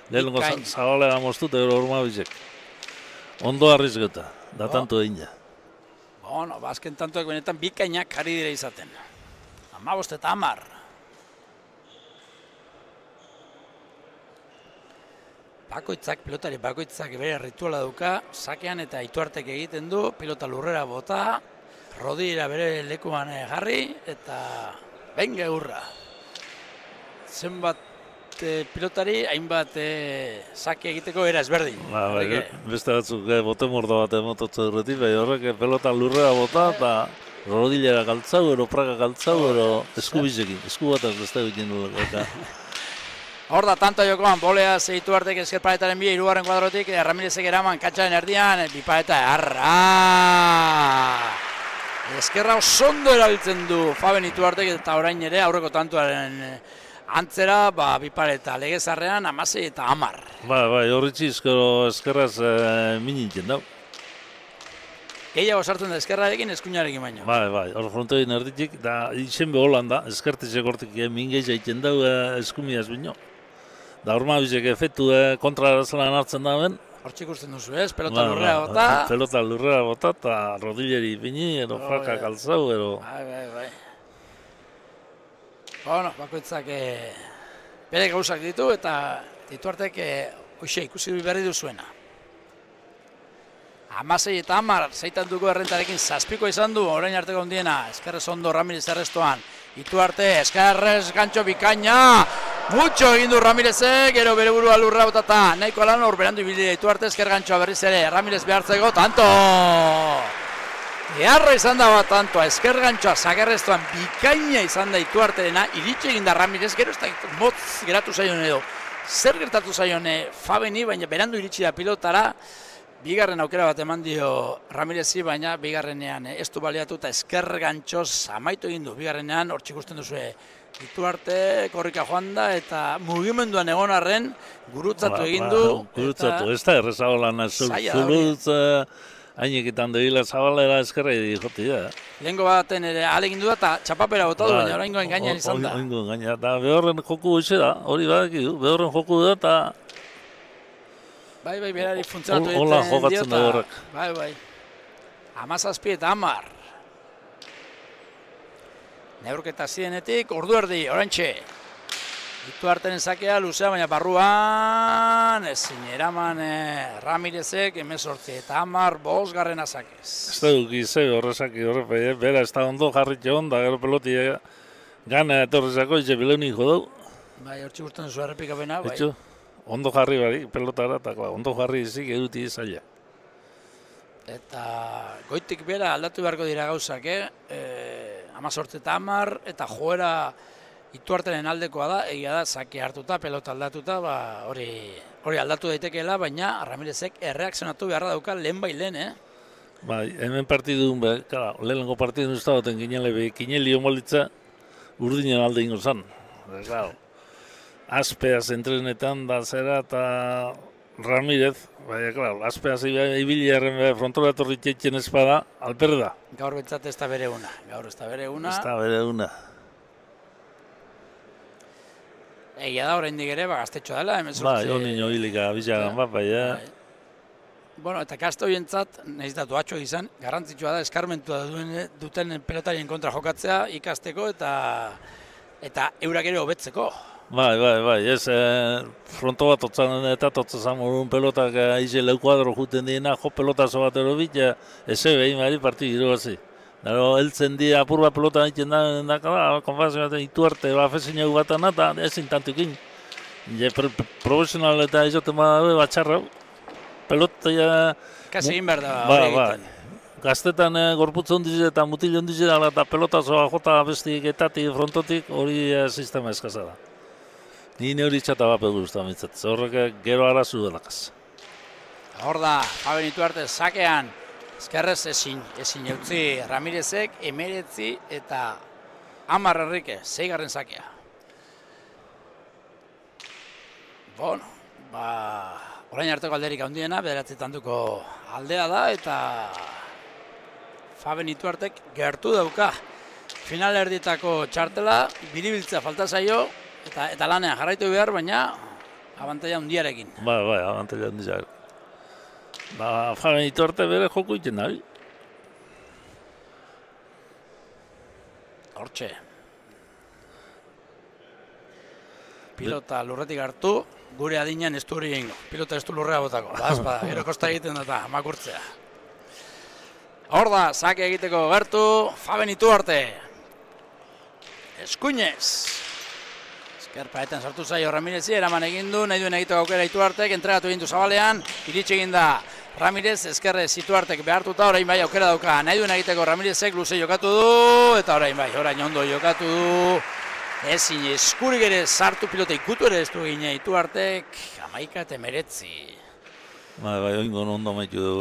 lehenko Zabalea moztu, de gero Ormabizek. Ondo arrizgeta, da tanto egin ja. Bueno, azken tantoak benetan bikainak jarri dira izaten. 15 eta 10. Pilotari bakoitzak bere rituala duka, sakean eta Ituartek egiten du, pilota lurrera bota, rodira bere lekuan jarri, eta benga urra. Zenbat pilotari, hainbat sake egiteko era ezberdin. Beste batzuk bote mordo bat emototze durretik, bai horrek pelota lurrera bota, eta rodilera galtzau, ero praga galtzau, ero eskubizekin, eskubataz beste bikin dut. Hor da, tanto jokoan, bolea zeitu hartek eskerparetaren bi, irugarren kuadrotik, Ramirezek eraman, katxaren erdian, bipareta harra! Eskerra osondo erabiltzen du Faben Ituartek eta orain ere aurreko tantuaren antzera, bipareta legezarrean 16 eta 10. Bai, horritzi eskerraz minintzen dau. Gehiago sartzen da eskerrarekin, eskuinarekin baino. Bai, hor frontoin erditik, da izen beholan da, eskertizek hortik mingeiz egiten dau eskumiaz bino. Da Ormabizek efektu kontrarazlan hartzen da ben. Hortzik ikusten duzu ez, pelota lurrera bota. Pelota lurrera bota eta rodilleri bini, ero fraka kaltzau, ero... Bai. Bueno, bakoitzak bere gauzak ditu eta Ituartek hoxe ikusi berri duzuena. 16 eta 10, zeitan duko errentarekin zazpiko izan du, orain arteko ondiena, eskerrez ondo Ramirez errestoan, Ituarte, eskerrez gantxo bikaina, mutxo egin du Ramirezek, gero bere burua lurra botata, nahiko lan hor berandu ibili Ituarte, esker gantxoa berriz ere, Ramirez behartzeko, tanto! Eharra izan da bat tantoa, esker gantxoa, zagerreztoan bikaina izan da Ituarterena, iritsi egin da Ramirez, gero ez da motz geratu zaion edo, zer gertatu zaion Fabeni, baina berandu iritsi da pilotara, bigarren aukera bat eman dio Ramirezi, baina bigarrenean ez du baliatu eta esker gantxoz amaitu egin du. Bigarrenean, hortzik ikusten duzu Ituarte korrika joan da eta mugimenduan egon arren gurutzatu egin du. Gurutzatu, ez da errezagolan zulutz hainekitan debila zabalera eskerra joti da. Lehenko baten ere alegin du da eta txapapera botatu, baina oraingoan gainean izan da. Oraingoan gainean, eta behorren joku hoxe da, hori badaki du, behorren joku da eta... Bai, berari funtzionatu egiten diota. Bai. 17 eta 10. Neurketa zidenetik, ordu erdi, orantxe. Ituarteren sakea, luzea, baina barruan, ezin eraman Ramirezek, 18 eta 10, 5. sakez. Ez da dukize horrezaki horre, bera ez da ondo jarritxe hon, da gero peloti gana etorrezako, itxe bileunik jodau. Bai, hortzik urten zu errepikapena, bai. Ondo jarri bari, pelotara, eta ondo jarri izik eduti izaila. Eta goitik bera aldatu beharko dira gauzak, 18 eta 10, eta joera Ituarteren aldekoa da, egia da, sake hartuta, pelota aldatuta, hori aldatu daitekeela, baina Ramirezek erreakzionatu beharra dauka lehen bai lehen, Bai, hemen partidun, lehenengo partidun ez da baten kinelio malitza urdinen alde ingo zan. Azpeaz entrenetan da zera eta Ramirez, baina, azpeaz ibiliaren frontora etorri txetxen espada, alperda. Gaur betzat ez da bere una. Ez da bere una. Egia da, oraindik ere, gaztetxoa dela, hemen sortze. Bai, honi hilika bizagan bat, baina. Bueno, eta kaste horientzat, nahiz datu atxo izan, garrantzitsua da, eskarmentua duten pelotarien kontra jokatzea, ikasteko eta eurak ere hobetzeko. Bai, ez fronto bat otzan eta totzazan morun pelotak aize leukuadro juten diena, jo pelotazo bat erobit, ez behin bari partidu giroazi. Daro, heltzen di apur bat pelota egiten da, konfazio bat Ituarte, fezin egu bat eta ezin tantukin. Profesional eta izoten bat txarra, pelota ja... Kasi egin behar da hori egiten. Gaztetan gorputz ondiz eta mutil ondiz eta pelotazoa jota bestik etatik, frontotik, hori sistema eskaza da. Ni hori txata bat pedu guztan mitzat, horrek gero arazu delakaz. Hor da, Faben Ituarte sakean, eskerrez ezin eutzi Ramirezek, 19 eta Amar Enrique, 6. sakea. Bueno, orain arteko alderik handiena, 9 tantuko aldea da, eta Faben Ituartek gertu dauka. Final erdietako txartela, biribiltzea falta zaio, eta lanean jarraitu behar, baina abantaila handiarekin. Bai, abantaila handiarekin. Faben Ituarte bere joko iten da. Hortxe. Pilota lurretik hartu, gure adinean ez du hori egingo. Pilota ez du lurrea botako. Bazpada, gero kosta egiten da eta makurtzea. Hor da, sake egiteko gertu, Faben Ituarte. Eskuinez. Ezker paetan sartu zaio Ramirezi, eraman egin du, nahi duen egiteko aukera Ituartek, entregatu egin du zabalean, iritsi egin da Ramirez, ezkerrez Ituartek behartuta, orain bai aukera dauka, nahi duen egiteko Ramirezek luze jokatu du, eta orain bai, orain ondo jokatu du. Ezin eskurik ere sartu pilota ikutu ere ez du gine Ituartek, 11-9. Bai, oingo ondo maitu du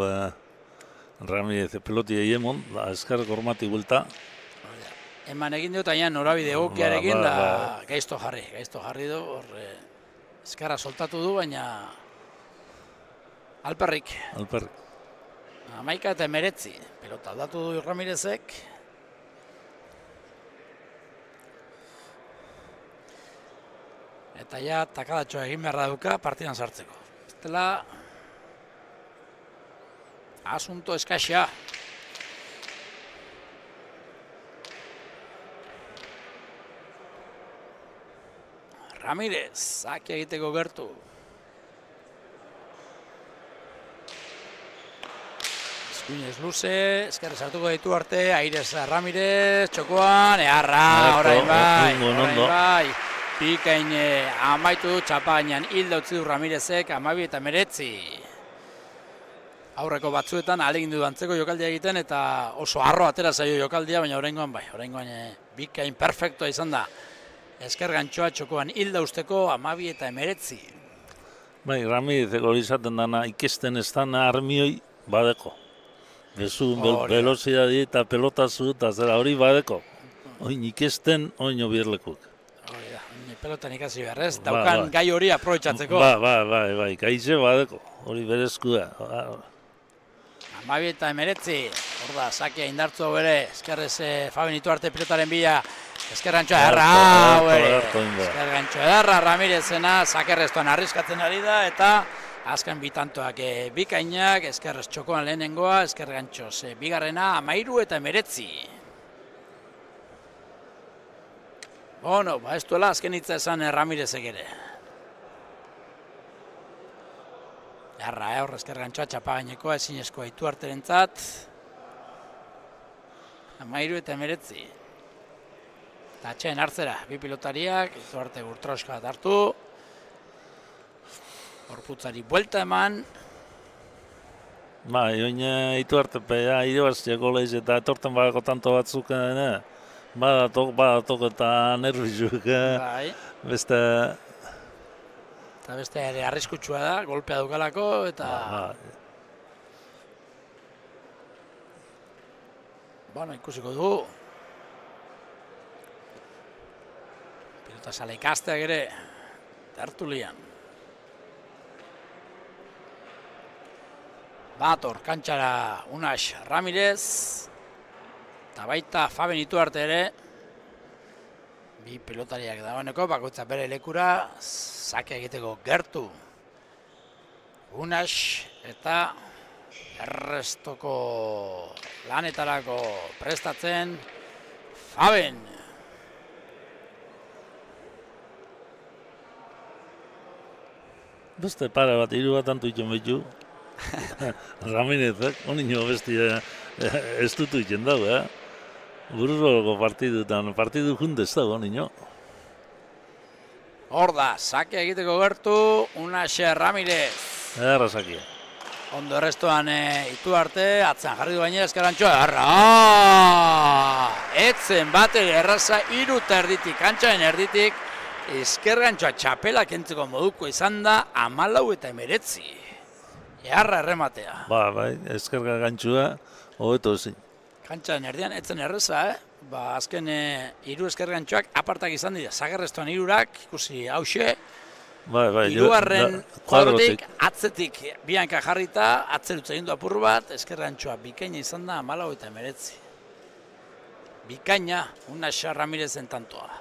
Ramirez peloti egin, ezker gormati bulta. Eman egin dut, aina norabide egokiarekin da gaizto jarri du, ezkarra soltatu du, baina alperrik. 11-9, pelota aldatu du Ramirezek. Eta ja, takadatxoa egin beharra duka partidan sartzeko. Estela, asunto eskaxia. Ramirez, sake egiteko gertu. Eskuinez luze, ezkerrez hartuko ditu arte, Airez Ramirez, txokoan, eharra, orain bai. Pikain amaitu txapainan hilda utzi du Ramirezek, 12-9. Aurreko batzuetan alegin du antzeko jokaldia egiten eta oso harro atera zaio jokaldia, baina oraingoan bai, Pikain perfektoa izan da. Ezker gantxoa txokoan hilda usteko 12-9. Bai, Ramirezek hori izaten dana ikesten ez dana armioi badeko. Bezu, velozidadi eta pelotazu eta zera hori badeko. Oin ikesten, oin obierlekuk. Pelotan ikasi beharrez, daukan gai hori aprobetxatzeko. Bai, gaize badeko, hori berezku da. 12-9, hor da, sakea indartzu hau ere, ezkerrez Faben Ituarte pilotaren bila, ezkerrantxoa edarra, Ramirezena, sakerreztoan arriskatzen ari da, eta azken bitantoak bikainak, ezkerrez txokoan lehenengoa, ezkerrantxoz bigarrena, 13-9. Bueno, ez duela azken hitza esan Ramirezek ere. Jarra, hor ezker gantxoa txapagainekoa ezinezkoa Ituarterentzat. 13-9. Eta atxeen hartzera, bi pilotariak, Ituarte Urtroska bat hartu. Horputzari buelta eman. Bai, oin Ituarte pea irabaztiako lehiz eta etorten badako tanto batzuk, badatok eta nervizuk, beste... Eta beste ere arriskutsua da, golpea dukalako, eta... Bueno, ikusiko du. Pilota sale ikasteak ere, tertulian. Bator, kantxara Unax Ramirez, eta baita Faben Ituarte ere, bi pilotariak dagoeneko, bakoitza bere lekura, sake egiteko gertu. Unax eta errestoko lanetarako prestatzen Faben. Beste pare bat, hiru bat antu itxen behitu. Ramirezek, honino bestia ez dutu itxen dago, Buruzoko partidu junte ez dago, honino. Hor da, sake egiteko gertu, Unax Ramirez. Erra sakia. Ondo errestoan Ituarte, atzan jarri du gainera ezkerantxoa, erra! Etzen bate erraza, 3 erditik, kantxaren erditik, ezkergantxoa txapela kentzeko moduko izan da, 14-9. Eharra errematea. Bai, ezkergantxoa, hobeto ezin. Kantxan erdian, etzen erreza, Ba, azken hiru eskergantxoak apartak izan dira. Zagerrestuan hirurak, ikusi hause, hirugarren kuadrotik, atzetik bianka jarrita, atzelutza egin du apur bat, eskergantxoa bikaina izan da 14-19. Bikaina, Unaxa Ramirezen tantoa.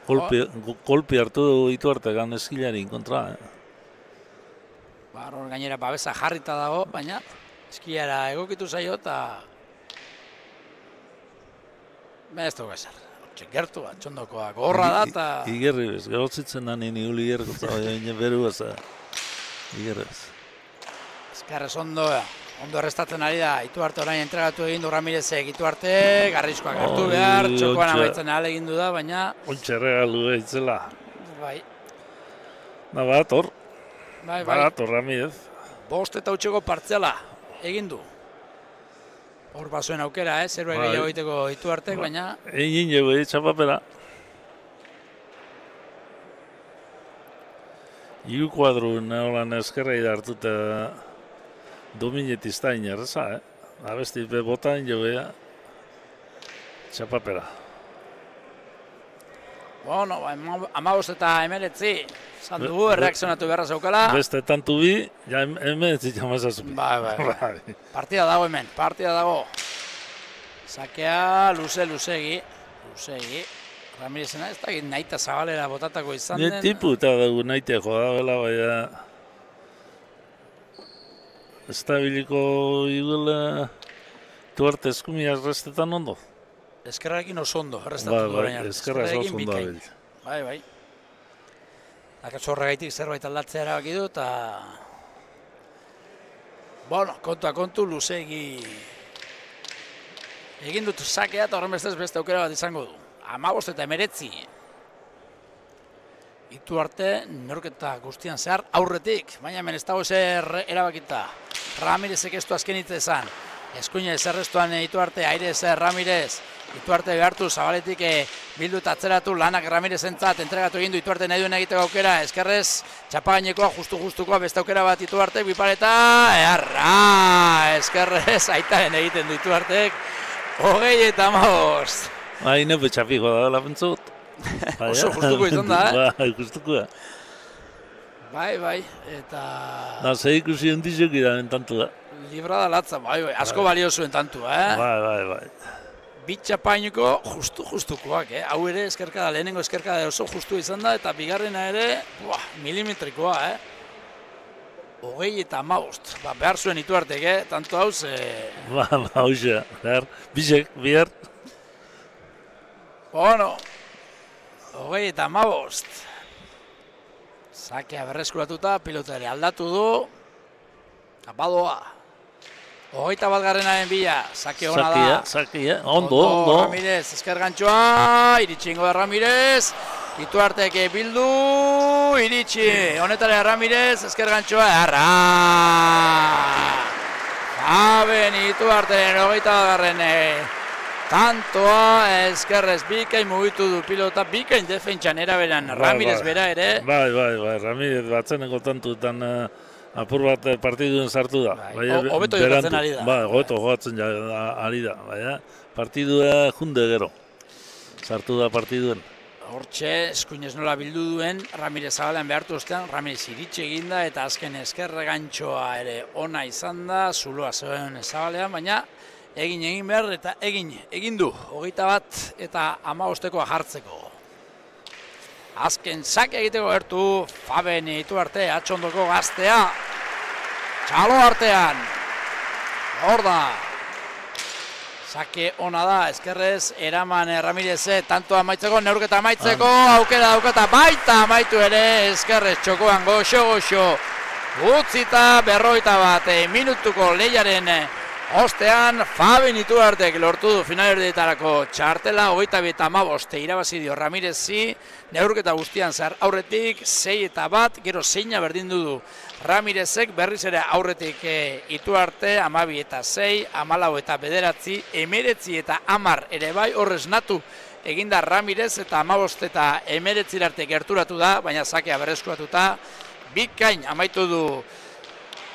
Kolpi hartu du Ituarte eskilari kontra. Hor gainera babesa jarrita dago, baina eskilara egokitu zaio eta ez dugu ezer. Gertu, atxondokoa, gorra da eta... Igerri bez, gautzitzen da nini uli gerkotza, beru ez. Igerri bez. Ezkarrez ondo errestatzen ari da, Ituarte orain entregatu egin du Ramirezek, Ituarte, garrizkoak hartu behar, txokoan amaitzen ahal egin du da, baina... Ontxe regalu eitzela. Bai. Badator. Bai. Badator Ramirez. 5 eta utxeko partzela egin du. Hor bazuen aukera, zerbait gehiago egiteko Ituartek, baina... Egin jo, txapapera. Hiru kuadru neolan eskerrei da hartuta dominetizta inerreza, Abesti botan jo, txapapera. Bueno, 15 eta 19, zan dugu, erreakzionatu beharra zaukala. Beste tantu bi, ja 19 jamazazu. Bai. Partida dago hemen, partida dago. Sakea luzegi. Ramirezena ez da naita zabalera botatako izan den. Tipu eta dugu naitea joda bela, baina... Ez da biliko iguela Ituarte eskumia errestetan ondo. Eskerrarekin oso ondo, errestatu du orain. Eskerra oso ondo abil. Bai. Akatzo horregaitik zerbait aldatzea erabaki du, eta... Bueno, kontu luzegi... Egin dut sakea eta horren beste aukera bat izango du. 15 eta 19. Ituarte neurketa guztian zehar aurretik, baina hemen ez dago ezer erabakita. Ramirezek ez du azken hitza esan. Eskuinez errestuan Ituarte, airez Ramirez. Ituarte behartu, zabaletik bildu eta atzeratu, lanak Ramirezentzat entregatu egin du Ituarte nahi duen egiteko aukera. Eskerrez, txapagainekoa, justukoa, beste aukera bat Ituarte, bipareta, Eskerrez, aitaren egiten du Ituartek. 30-15. Haine betxapiko da dela pentsut. Oso justuko izan da, Bai, justuko da. Bai, eta... Da, zei ikusi ondizok idan entantu da. Librada latza, bai, asko balio zuen tantu, Bai. Bitxapaineko justukoak, Hau ere eskerkada, lehenengo eskerkada oso justu izan da, eta bigarrena ere, milimetrikoa, 30-15. Behar zuen Ituartek, tanto hauz... Hauxe, behar, bihar. Bueno, 30-15. Sakea berreskuratuta, pilota ere aldatu du. Badoa. 21-garrenaren bila, sake hona da. Sakea, ondo. Ramirez, eskergantxoa, iritxingo da Ramirez. Ituartek bildu, iritsi. Honetara Ramirez, eskergantxoa, Haben Ituarteren 21-garren tantoa, eskerrez bikain mugitu du pilota, bikain defentsan eraberan Ramirez bera ere. Bai, Ramirez batzeneko tantuetan apur bat partiduen sartu da. Hobeto jokatzen ari da. Bai, hobeto jokatzen ari da. Partidua junde gero. Sartu da partiduen. Hortxe, eskuinez nola bildu duen, Ramirez zabalean behartu ostean, Ramirez iritsi eginda eta azken eskerregantxoa ere ona izan da, zuloa zegoen zabalean, baina egin behar eta egin du, 21 eta 15-koa jartzeko. Azken sake egiteko gertu, Faben Ituarte, atxondoko gaztea, txalo artean, hor da. Sake ona da, eskerrez, eraman Ramireze, tanto amaitzeko, neurketa amaitzeko, aukera daukata, baita amaitu ere, eskerrez, txokoan goxo, utzita 51 minutuko lehiaren ostean, Faben Ituartek lortu du finalerdietarako txartela, 22-15 irabazi dio Ramirezi, neurketa guztian zehar aurretik, 6-1, gero zeina berdindu du Ramirezek, berriz ere aurretik Ituarte, 12-6, 14-9, 19-10 ere bai, horrez natu eginda Ramirez eta 15-19 arte gerturatu da, baina sakea berreskuratuta, bikain amaitu du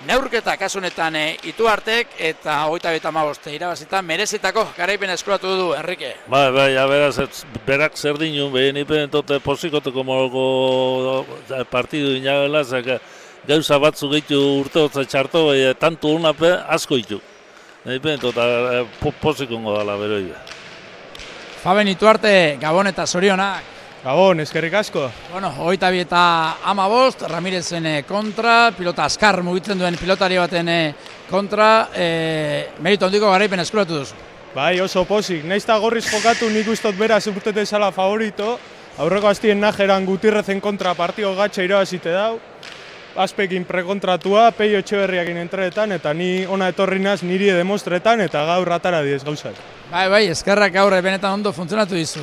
neurketa kasunetan Ituartek eta 25 irabazita merezitako garaipena eskuratu du, Enrique. Bai, beraz, berak zer dinu, behin ipenetote posikoteko molgo partidu inabela, gauza batzu gehitu urteotza txarto, tantu unape asko ditu. Ipenetota posikongo dala beroi. Faben Ituarte, Gabon eta zorionak. Gabon, eskerrik asko. Bueno, 22 eta 15, Ramirezen kontra, pilota askar mugitzen duen pilotari baten kontra, meritu handiko garaipen eskuratu duzu. Bai, oso posik. Naiz eta gorriz jokatu nik ustot beraz urtete zala favorito. Aurreko hastien najeran Gutirrezen kontra partio gatxa irabazite dau. Azpekin prekontratua, Peio Etxeberriakin entreetan, eta ni ona etorri naz niri demostretan, eta gaur atara diez gauzak. Bai, eskerrak gaur benetan ondo funtzionatu dizu,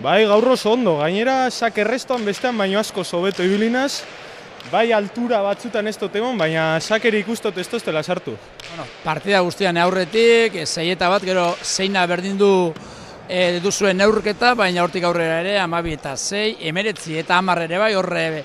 Bai, gaur oso ondo. Gainera, sak errestoan bestean baino asko zobeto ibilinaz. Bai, altura batzutan ez totemon, baina sakeri ikustot ez toztela sartu. Bueno, partida guztian aurretik, 6 eta bat, gero zeina berdin duzuen neurketa, baina hortik aurrera ere, 12 eta 6, 19 eta 10 ere bai, horre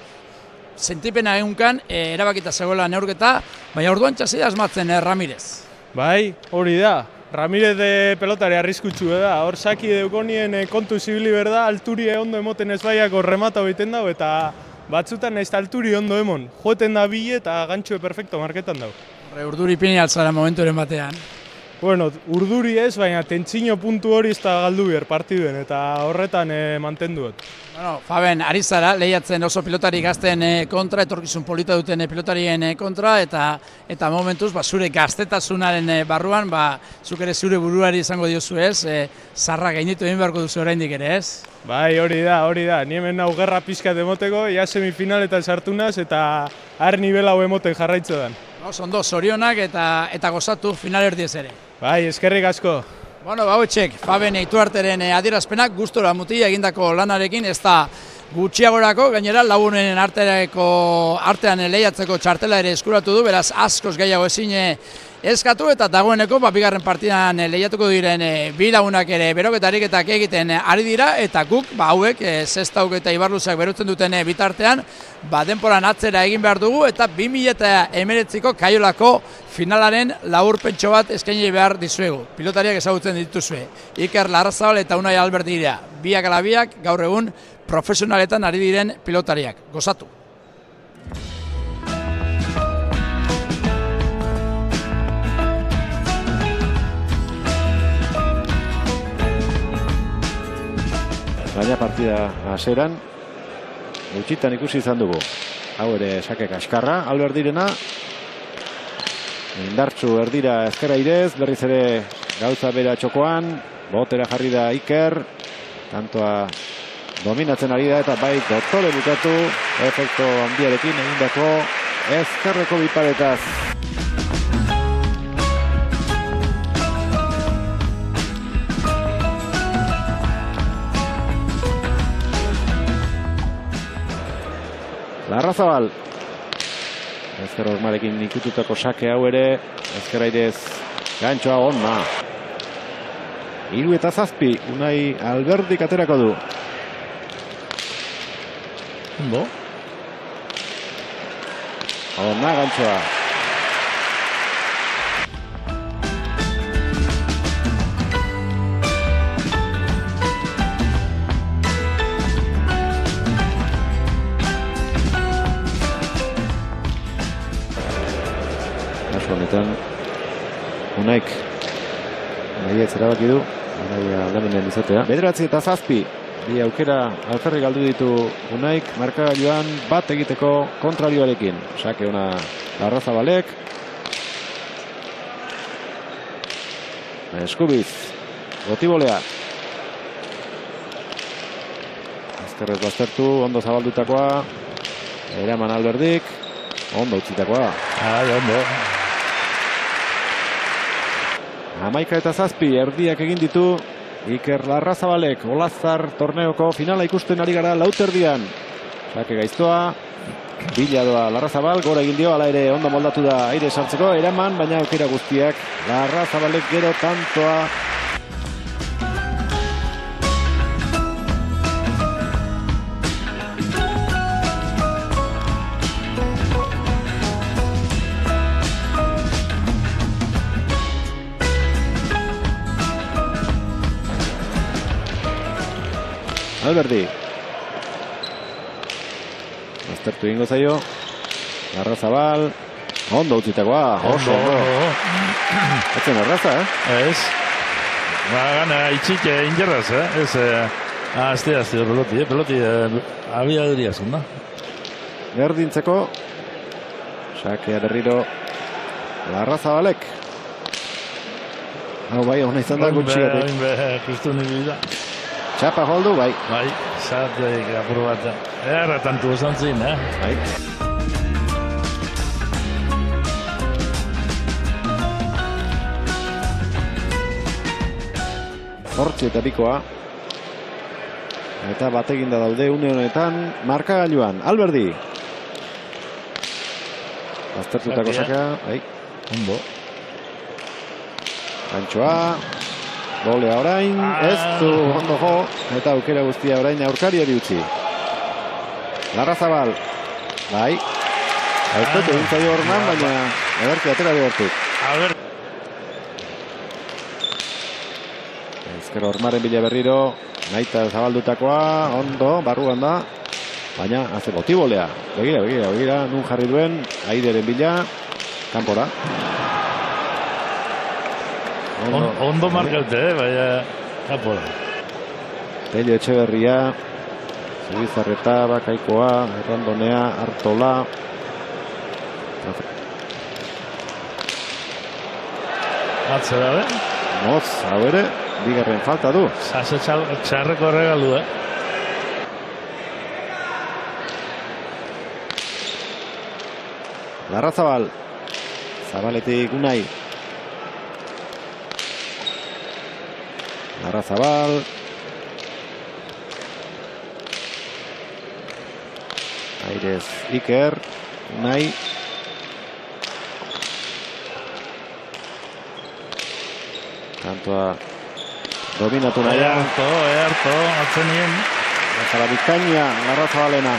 sentipena egunkan, erabakita zegoela neurketa, baina orduan txasida asmatzen Ramirez. Bai, hori da. Ramirez de pelotari arriskutsu da, hor saki deukonien kontu zibili berda, alturi ondo emoten ez baiako remata hoiten dago, eta batzutan ez da alturi ondo emon. Joeten da bile eta gantxue perfecto marketan dago. Urduri pini altzara momenturen batean. Bueno, urduri ez, baina tentsino puntu hori ez da galdu behar partiduen, eta horretan mantenduet. Bueno, Faben, ari zara, lehiatzen oso pilotari gazten kontra, etorkizun polita duten pilotarien kontra, eta momentuz, zure gaztetasunaren barruan, zuk ere zure buruari izango diozu ez, zarra gainitu egin beharko duzu oraindik ere ez? Bai, hori da, ni hemen nau gerra pixkat emoteko, ja semifinaletan sartu naz, eta har nivela hau emoten jarraitzetan. Ondo, zorionak eta gozatu finalerdiez ere. Bai, eskerrik asko. Bueno, hauetxek, Faben Ituarteren adierazpenak gustora mutila egindako lanarekin, ez da gutxiagorako, gainera lagunen artean lehiatzeko txartela ere eskuratu du, beraz askoz gehiago ezin eskatu eta dagoeneko bigarren partidan lehiatuko diren bi lagunak ere beroketarik egiten ari dira, eta guk hauek Zestauk eta Ibarluzak berutzen duten bitartean denporan atzera egin behar dugu, eta 2019ko Kaiolako finalaren laburpentxo bat eskaini behar dizuegu. Pilotariak ezagutzen dituzue. Iker Larrazabal eta Unai Albert dira. Biak ala biak gaur egun profesionaletan ari diren pilotariak. Gozatu! Baina partida haseran, gutxitan ikusi izan dugu. Hau ere sake kaskarra, Albert direna. Indartsu erdira ezkera irez, berriz ere gauza bera txokoan. Botera jarri da Iker. Tantoa dominatzen ari da eta bai doktore bukatu. Efekto handiarekin egindako ezkerreko biparetaz. Larrazabal. Ezker hormarekin ikututako sake hau ere. Ezker airez gantxoa onna. 3 eta 7. Unai Alberdik aterako du. Ondo. Onna gantxoa. Honetan Unaik nahietz erabaki du Unai aldamenen izatea. 9 eta 7 bi aukera alferri galdu ditu Unaik markagailuan bat egiteko kontrarioarekin. Sake ona Larrazabalek. Eskubiz Gotibolea. Ezkerrez baztertu, ondo zabaldutakoa. Eraman Alberdik. Ondo utzitakoa. Ondo. 11 eta 7 erdiak egin ditu Iker Larrazabalek. Olazar torneoko finala ikusten ari gara lauterdian. Sake gaiztoa. Bila doa Larrazabal, gora egin dio, ala ere ondo moldatu da aire sartzeko, eraman, baina aukera guztiak Larrazabalek gero tantoa. Alberdi. Aztertu ingo zaio. Larrazabal. Ondo utzitakoa. Oso. Etzen erraza, Ez. Gana itxik ingerraz, ez. Azte peloti abiaduria zun da. Berdintzeko. Sakea berriro Larrazabalek. Hau bai, hona izan da gutxigatik. Justu nire da. Txapa joldu, bai. Bai, zatek apur bat. Erra tantu esan zin, Bai. Hortzi eta pikoa. Eta bateginda daude une honetan markagailuan. Alberdi. Aztertutako sakea. Bai. Ondo. Gantxoa. Golea orain. Ez du ondo jo. Eta aukera guztia orain aurkariari utzi. Larrazabal. Bai. Ez dut egin zaio horman, baina ederki atera behortuk. Ezker hormaren bila berriro. Naita zabaldutakoa. Ondo, barruan da. Baina, haze botibolea. Begira. Nun jarri duen. Aideren bila. Kanpora. Ondo markaute, baina kanpora. Pello Etxeberria. Zubizarreta, Bakaikoa, Errandonea, Artola. Atzera, Moz, hau ere, bigarren falta du. Zase txarreko regalu, Larrazabal. Zabaletik Unai. Larrazabal. Airez Iker. Unai. Kantoa dominatu nahian. Earto, atzenien. Zara Bikaina, Larrazabalena.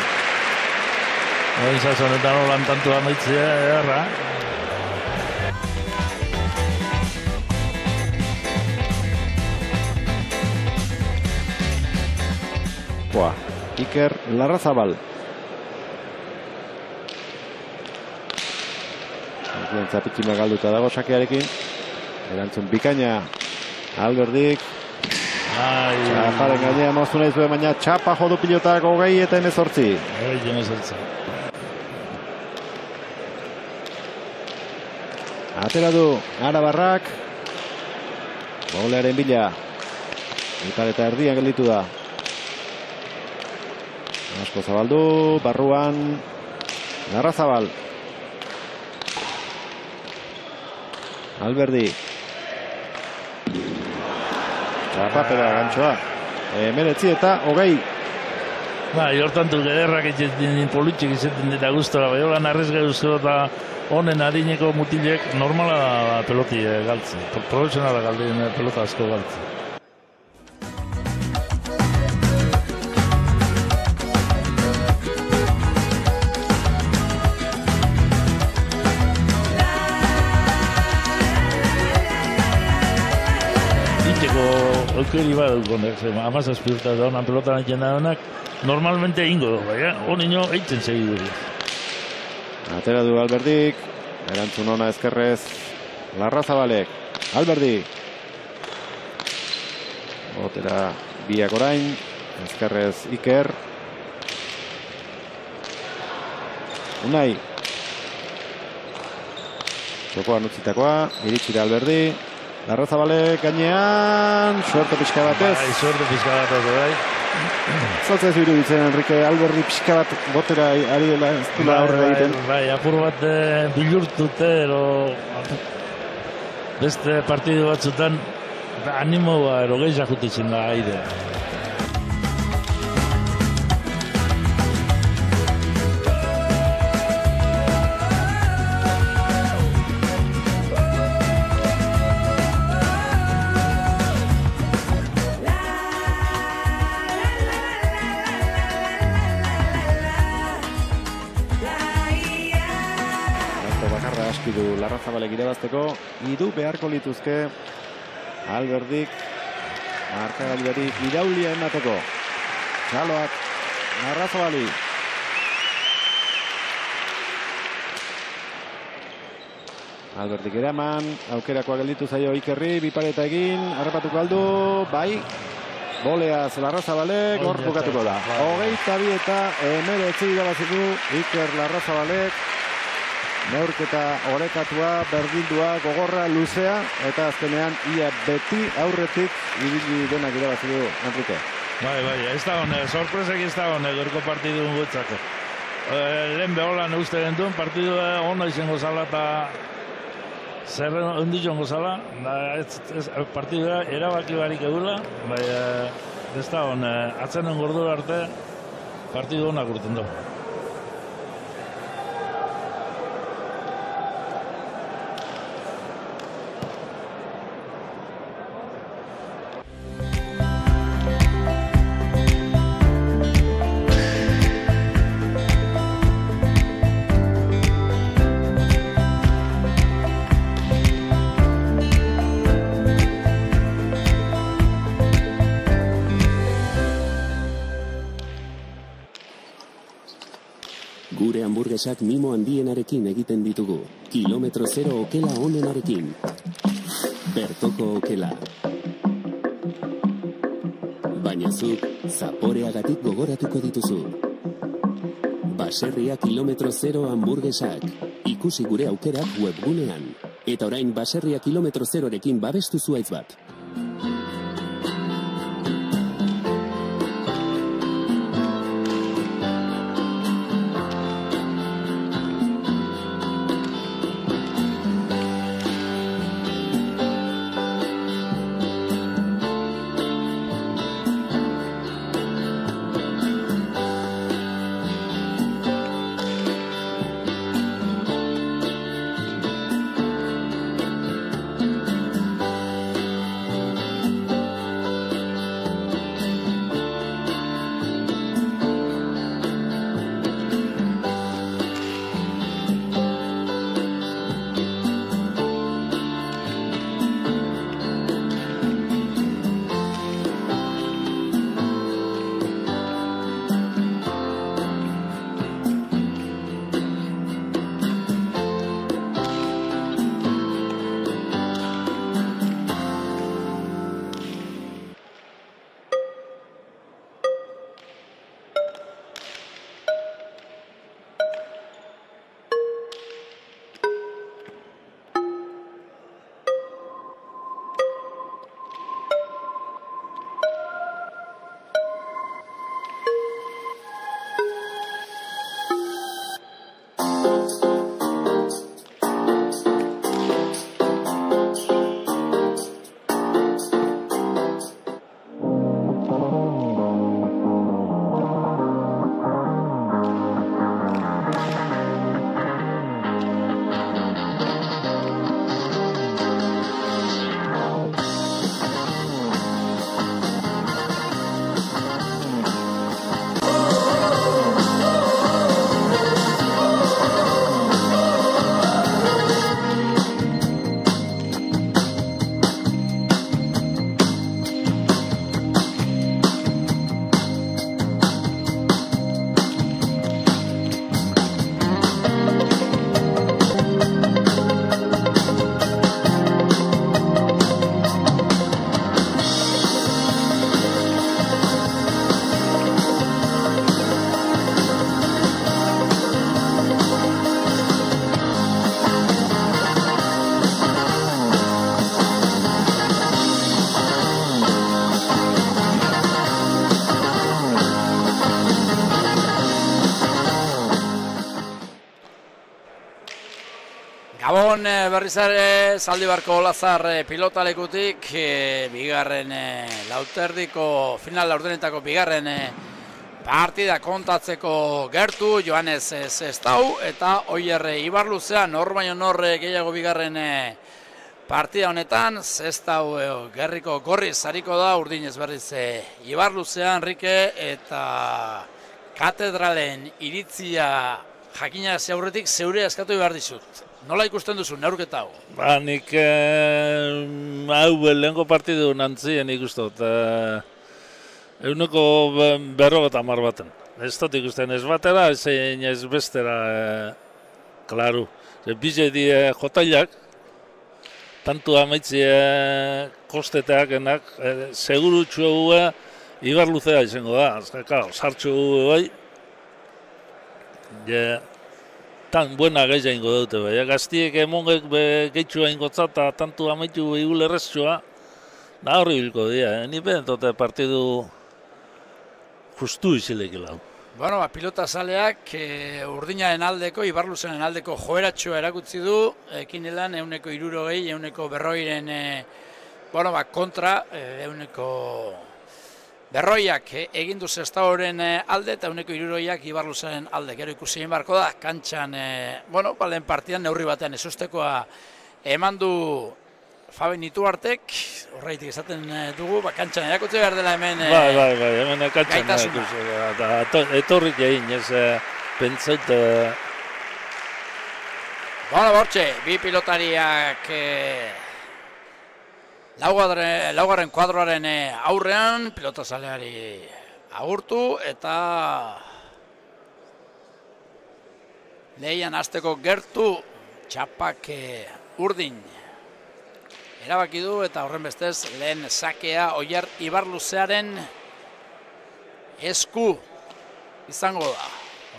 Honetan holan tantua noitzea, erra. Iker Larrazabal. Zapitxima galduta dago sakearekin. Erantzun Bikaina. Alberdik. Txaparen gainea moztu nahi zuen, baina txapa jodu pilotak 20 eta 18. Atera du Arabarrak. Golearen bila. Itar eta erdian gelditu da. Asko zabaldu, barruan Larrazabal. Alberdi. Zapapera gantxoa. Meretzi eta 20. Hortantu gederrak egiten politxik izaten dira guztora. Baiolan arrezga euskero eta honen adineko mutilek normala peloti galtzen. Profesionala galdien pelota asko galtzen. Eukeri bat dukonek, amazazpilta da honan pelotan egiten da honak, normalmente ingo du, baina honino eitzen segidu. Atera du Alberdik, erantzun ona ezkerrez, Larrazabalek, Alberdi. Otera biak orain, ezkerrez Iker. Unai. Txokoan utzitakoa, iritsira Alberdi. Larrazabalek gainean, suerte pixka batez. Suerte pixka batez, bai. Zaltzez iruditzen, Enrique, Alberdi pixka bat botera ari dela ez dula aurrera egiten. Bai, apur bat bilurtute, beste partidu batzutan animoa erogeiza jutitzen da aire. Larrazabalek irabazteko, idu beharko lituzke Alberdik markagailuari iraulia emateko. Txaloak, Larrazabali. Albertik eraman, aukerakoa gelditu zaio Ikerri, bipareta egin, harrapatuko aldu, bai. Boleaz Larrazabalek, hor bukatuko da. 22 eta 19 irabazitu Iker Larrazabalek. Neurketa orekatua, berdindua, gogorra, luzea, eta azkenean ia beti aurretik ibili denak irabazitu, Enrique. Bai, ez da hone, sorpresek ez da hone, gorko partidu gutzako. Lehen beholan uste dentuen, partidu ona izango zala eta zer ondiziongo zala, partidua erabaki barik edula, bai, ez da hone, atzenen gordu arte, partidu onak urten du. Gure hamburguesak mimo handienarekin egiten ditugu. Kilometro zero okela onenarekin. Bertoko okela. Baina zuk, zaporeagatik gogoratuko dituzu. Baserria kilometro zero hamburguesak. Ikusi gure aukerak webgunean. Eta orain baserria kilometro zerorekin babestu zuaitz bat. Gabon berriz ere Zaldibarko Olazar pilotalekutik bigarren lauterdiko final laurdenetako bigarren partida kontatzeko gertu Joanes Zestau eta Oier Ibarluzean nor baino nor gehiago bigarren partida honetan. Zestau gerriko gorriz hariko da, urdinez berriz Ibarluzean Enrique eta katedralen iritzia jakina aurretik zeure eskatu behar dizut. Nola ikusten duzu, neurketa hau? Ba, nik hau lehenko partidu nantzien ikustut. €50 baten. Ez dut ikusten ez batera, ez bestera, klaru. Bize die jotailak, tantu amaitzie kosteteakenak, segurutxu egue, Ibarluzea izango da, sartxu bai, tan buena gehiago ingo dute bai. Gaztiek emongek gehitxua ingotza eta tantu amaitu igul erreztxua, da horri bilko dira. Ni bentote partidu justu izilekila. Bueno, pilota zaleak urdinaren aldeko, Ibarluzaren aldeko joeratxoa erakutsi du, ekinelan 160, 140-ren kontra, 140 egin du Sestaoren alde eta 160 Ibarluzaren alde. Gero ikusi egin barko da, kantxan, lehen partidan neurri batean ezustekoa eman du Faben Ituartek, horreitik esaten dugu, kantxan erakutsi behar dela hemen hemen kantxan gaitasuna. Etorrik egin, ez pentsait... Bortxe, bi pilotariak laugarren kuadroaren aurrean, pilota zaleari agurtu eta lehian hasteko gertu txapak urdin erabaki du eta horren bestez lehen sakea Oier Ibarluzearen esku izango da.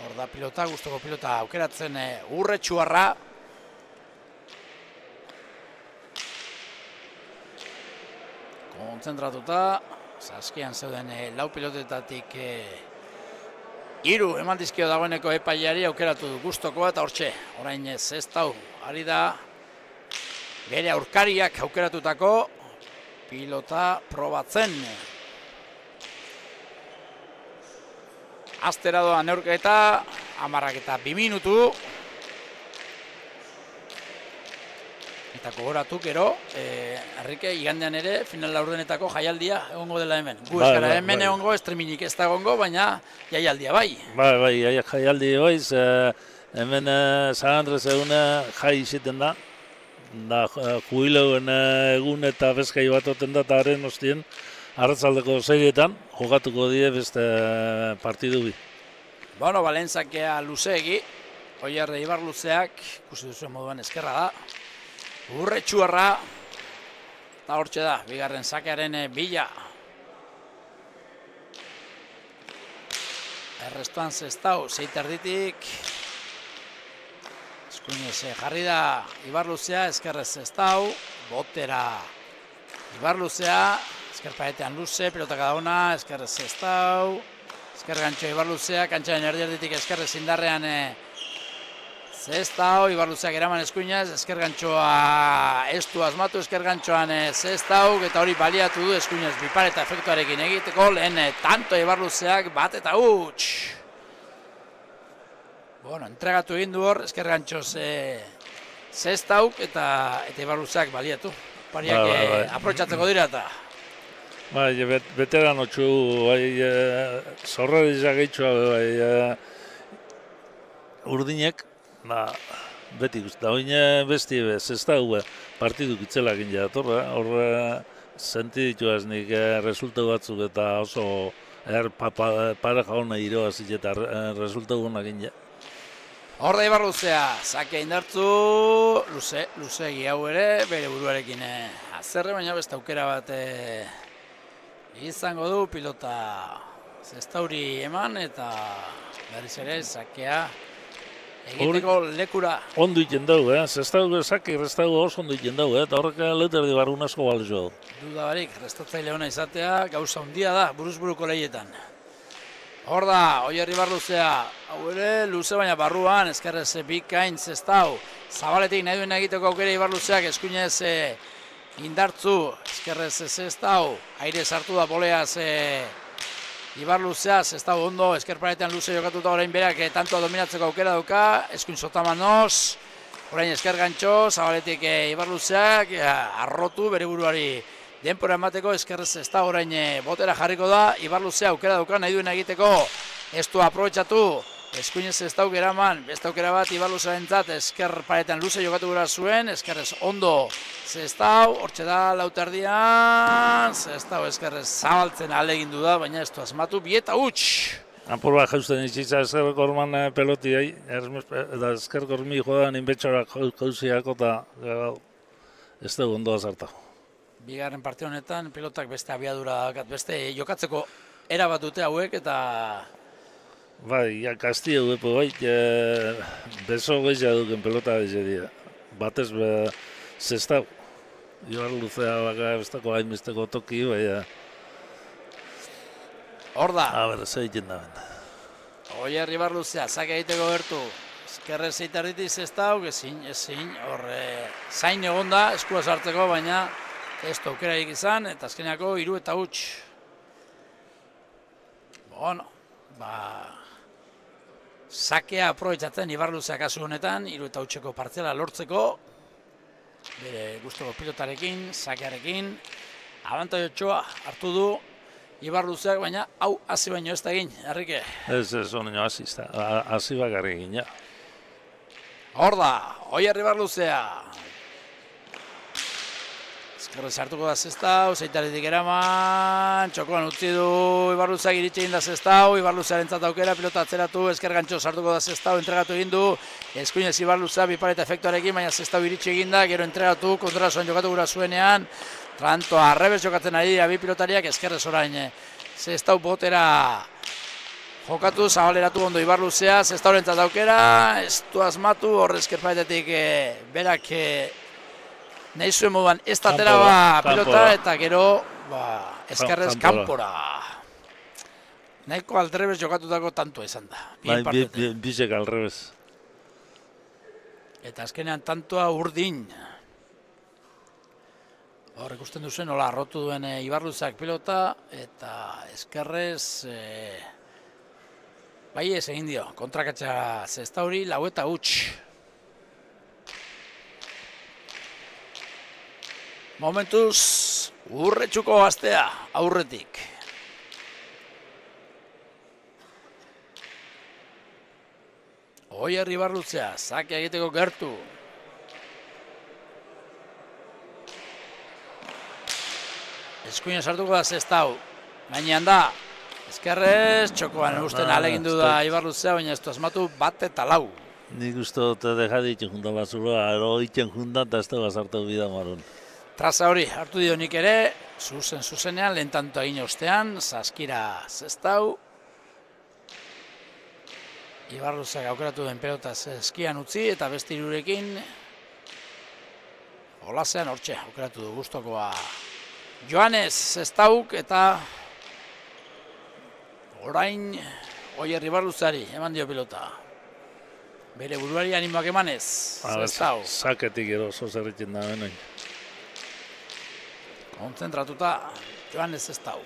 Hor da pilota, guztoko pilota aukeratzen Urretxuarra. Kontzentratuta, saskian zeuden lau pilotetatik 3 eman dizkio dagoeneko epaileari aukeratu du gustokoa eta hortxe, orain Sestao ari da bere aurkariak aukeratutako pilota probatzen. Aztera doa neurketa, 2 minutu. Eta gogoratu gero, Enrique, igandean ere, final laurdenetako jaialdia egongo dela hemen. Gu ez gara hemen egongo, estreminik ez da egongo, baina jaialdia bai. Bai, jaialdi bai, hemen San Andres egune jai iziten da. Da jubileuen egun eta bezkai bat oten da, eta haren ostien, arratzaldeko 6etan, jokatuko die beste partidu bi. Bueno, Balenzakea luzeegi, Oier Ibarluzeak, ikusi duzuen moduan eskerra da. Urretxuarra, eta hortxe da, bigarren sakearen bila. Errestuan Sestao, 6 erditik. Eskuinez jarri da Ibarluzea, eskerrez Sestao, botera Ibarluzea, eskerpaetean luze, pilota cada ona, eskerrez Sestao, eskergantxo Ibarluzea, kantxaren erditik eskerrez indarrean Sestao, Ibarluzeak eraman eskuinez, eskergantxoa ez du asmatu, eskergantxoan Sestao, eta hori baliatu du eskuinez bipareta efektuarekin egiteko, lehen tanto Ibarluzeak bat eta huts. Bueno, entregatu egin du hor, eskergantxoz Sestauk eta Ibarluzeak baliatu. Pariak aprotxatzeko dira eta. Bai, beteran otxu, zorrarizak eitxua, urdinek, beti guzti, da hori besti Sestau partidu kitzelak india dator, hor sentidituaz nik resultatu batzuk eta oso pareja hona iroaz eta resultatu honak india. Hor da Ibarluzea, sake indartzu, luzeegi hau ere, bere buruarekin azerre, baina beste aukera bat izango du pilota Sestauri eman eta berriz ere sakea egiteko lekura. Ondo iten dugu, Sestau sake restago oso ondo iten dugu, eta horrek leuterdi barun asko balzo. Duda barik, restatzaile hona izatea gauza handia da, buruz-buruko lehietan. Hor da, Oier Ibarluzea, hau ere, luze baina barruan, eskerrez bikain Sestau, zabaletik nahi duen egiteko aukera Ibarluzeak eskuinez indartzu, eskerrez Sestau, aire sartu da boleaz Ibarluzea, Sestau ondo, eskerparetean luze jokatuta orain berak tantoa dominatzeko aukera dauka, eskuin sotamanoz, orain eskergantxo, zabaletik Ibarluzeak, arrotu bere buruari denpora emateko, eskerrez Sestau orain botera jarriko da, Ibarluzea aukera dauka nahi duen egiteko, ez du aprobetxatu, Eskuinez ez dauk eraman, beste aukera bat Ibarluzarentzat, esker paretan luze jokatu gura zuen, eskerrez ondo Zestau, hortxe da lauterdian, Zestau eskerrez zabaltzen alegindu da, baina ez du asmatu, bieta huts! Apur bat jausten izitza esker gorman pelotiai, eta esker gormi jodan inbetxorak jauziako eta ez dugu ondoa zarta. Bigarren parte honetan pelotak beste abiadura dakat, beste jokatzeko erabat dute hauek eta... Bai, ja, Kastillo duepo bai, beso gehiago duken pelota dira. Batez Zestau. Ibar luzea baka bestako hainbesteko toki, bai. Hor da. A ber, ze egiten da benda. Oier Ibar luzea, zake egiteko gertu. Ezkerrez eitarriti Zestau, ezin, horre zain egon da, eskua sartzeko, baina ez da aukerarik izan, eta azkeneako 3 eta huts. Bueno, sakea aprobetxatzen Ibarluzea kasu honetan, 3 eta hutseko partzela lortzeko, bere gustoko pilotarekin, sakearekin, abantaiotxoa hartu du Ibarluzeak, baina hau hasi baino ez da egin, Herrike. Ez, honeño hasi bakarrik egin, ja. Hor da, Oier Ibarluzea. Ezkerrez hartuko da Zestau, zeitaretik eraman, txokoan utzi du Ibarluzeak iritsi egin da Zestau, Ibarluzearentzat aukera, pilota atzeratu, ezker gantxo sartuko da Zestau, entregatu egin du, eskuinez Ibarluzea bipareta efektuarekin, baina Zestau iritsi egin da, gero entregatu, kontrasoan jokatu gura zuenean, Trantoa arrebez jokatzen ari dira bi pilotariak, ezkerrez orain Zestau botera jokatu, zabaleratu ondo Ibarluzea, Zestaurentzat aukera, ez du asmatu, horrezker paretetik berak nahi zuen moduan ez datera pilota eta gero ezkerrez kanpora. Nahiko aldrebez jokatutako tantua izan da. Bizek aldrebez. Eta azkenean tantua urdin. Hor ikusten duzen nola arrotu duen Ibarluzak pilota eta ezkerrez bai ez egin dio. Kontrakatxa Zestauri, 4 eta huts. Momentuz, urretxuko gaztea, aurretik. Oier Ibarluzea, zake egiteko gertu. Eskuina sartuko da Zestau, gainean da. Ezkerrez, txokoan usten alegindu da Ibarluzea, baina ez du asmatu 1 eta 4. Nik uste dut dejadi itxen juntan bazuloa, ero itxen juntan eta ez da bazartu bida marun. Traza hori hartu dio nik ere, zuzenean, lehen tanto egin ostean, Zaskira Zestau. Ibarluzak aukeratu den pelota eskian utzi eta beste 3rekin. Olazean hortxe, aukeratu du gustokoa Joanes Zestauk eta orain Oier Ibarluzari eman dio pilota. Bere buruari animoak emanez, Zestau. Saketik ero zozerritzen da benoin. Kontzentratuta Joanes Zestau.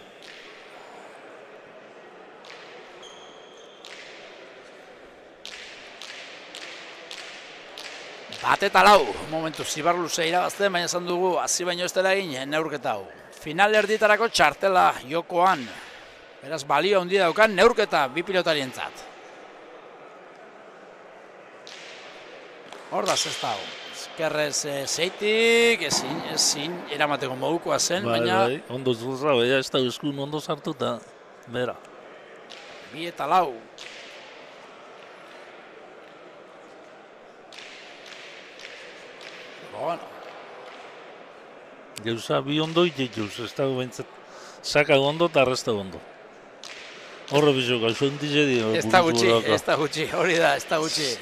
Bat eta 4, momentuz Ibarluzea irabazten, baina esan dugu hasi baino ez dela egin neurketa hau. Final erditarako txartela jokoan. Beraz balio handi daukan neurketa bi pilotarientzat. Hor da Zestau. Ezkerrez zeitik, ezin, eramateko modukoa zen, baina... Bai, ondo zurra, baina ez da eskun ondo sartuta, bera. 2 eta 4. Bueno. Geuza bi ondo itxeituz, ez da bentsat, saka ondo eta arresta ondo. Horre bizok, hau entize dio. Ez da gutxi, hori da, ez da gutxi.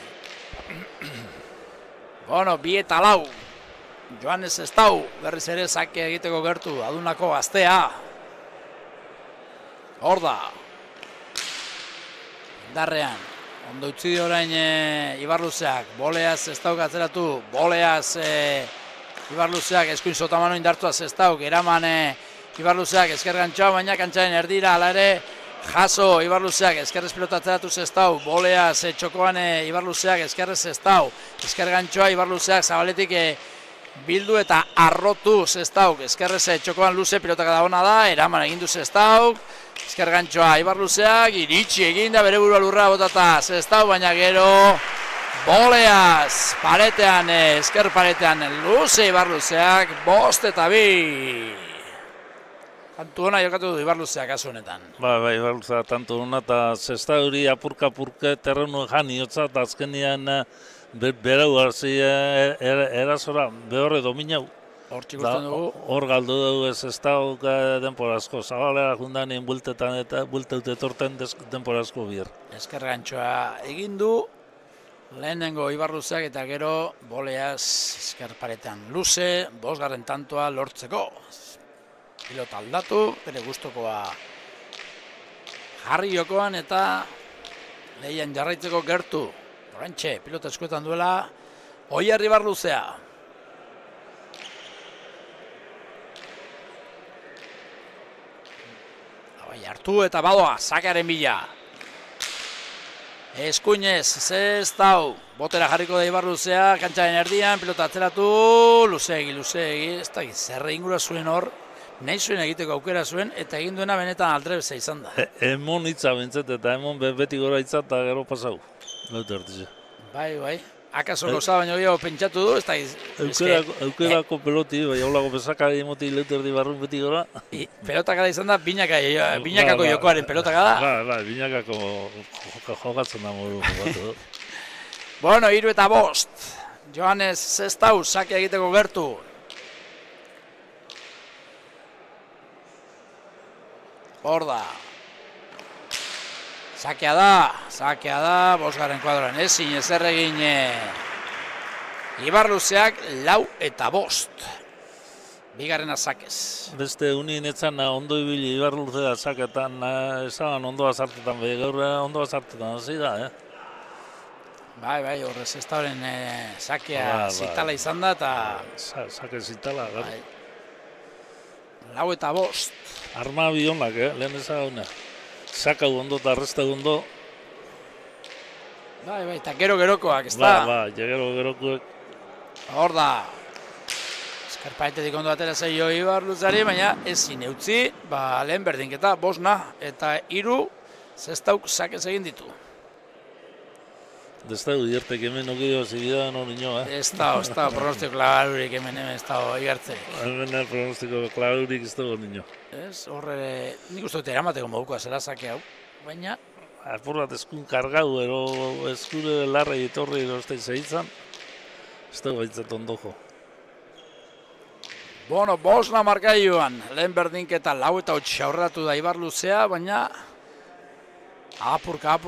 Bueno, 2 eta 4. Joanes Zestau, berriz ere zake egiteko gertu, adunako gaztea. Hor da. Indarrean, ondo utzi orain Ibarluzeak, boleaz Zestauk atzeratu, boleaz Ibarluzeak eskuin sotamano indartua Zestauk, eraman Ibarluzeak esker gantxoa, baina kantxaren erdira, ala ere, jaso Ibarluzeak, eskerrez pilota atzeratu Zestau, boleaz txokoan Ibarluzeak, eskerrez Zestau, esker gantxoa Ibarluzeak zabaletik bildu eta arrotu Sestauk. Ezkerreze txokoan luze pilotak da ona da, eraman egindu Sestauk. Ezker gantxoa Ibar Luzeak, iritsi eginda bere burua lurra botata Sestauk, baina gero boleaz, paretean, ezker paretean luze Ibar Luzeak, 5-2. Tantu hona jokatu du Ibar Luzeak kasu honetan. Bai, Ibar Luzeak tantu hona eta Sestauri apurka terrenu janiotza eta azkenian berau hartzi erazora behorre dominau. Hortzik usten dugu. Hor galdu dugu Sestauk denporazko. Zabalera jundanien bultetan eta bulteut etorten denporazko bir. Ezker gantxoa egin du. Lehenengo Ibar Luzeak eta gero boleaz ezker paretean luze, 5. tantoa lortzeko. Pilota aldatu, bere gustokoa jarri jokoan eta lehian jarraitzeko gertu. Orantxe, pilota eskuetan duela, Oier Ibar Luzea. Abai hartu eta badoa, sakearen bila. Eskuinez, Sestau, botera jarriko da Ibar Luzea, kantxaren erdian, pilota atzeratu, luzeegi, ez da zerre ingura zuen hor, nahi zuen egiteko aukera zuen, eta egin duena benetan aldrebeza izan da. Emon hitza bintzet, eta emon beti gora hitza eta gero pasau. Laute hartize. Bai, akaso gauza baino gehiago pentsatu du, ez da... Eukerako peloti, bai, haulako pesakari emoti laute erdi barrun beti gora. Pelotakada izan da, binakako jokoaren pelotakada. Bai, binakako jokatzen da modu jokatu. Bueno, 3-5. Johannes Sestau, sake egiteko gertu. Hor da. Sakea da, 5. kuadroan ezin ezer egin Ibar Luzeak 4-5. Bigarrena sakez. Beste unien etzan ondo ibili Ibar Luzea saketan, esan ondoa sartetan, gaur ondoa sartetan, hasi da, Bai, horrez ez da horren sakea zitala izan da, eta... Sake zitala, gara. 4-5. Arma bionak, lehen ezaguna. Sakau ondo eta arresta ondo. Bai, eta gero-gerokoak, ez da? Bai, gero-gerokoak. Hor da. Eskarpaetetik ondo atera zaio Ibar Luzeari, baina ezin eutzi, lehen berdinketa, 5 eta 3 Sestauk sakez egin ditu. Ez da, Iertek hemen okideo zibidan hori nio, Ez da, pronostiko klabarurik hemen ez da igartzerik. Hemen pronostiko klabarurik ez da hori nio. Ez, horre, nik uste dut eramateko modukoa zela sake hau, baina... Apur bat eskun kargau, ero eskure larrei etorri erostei zehitzan, ez da baitzat ondoko. Bueno, 5 markaioan, lehen berdinketa 4-8 aurreratu da Ibar Luzea, baina... Apurka...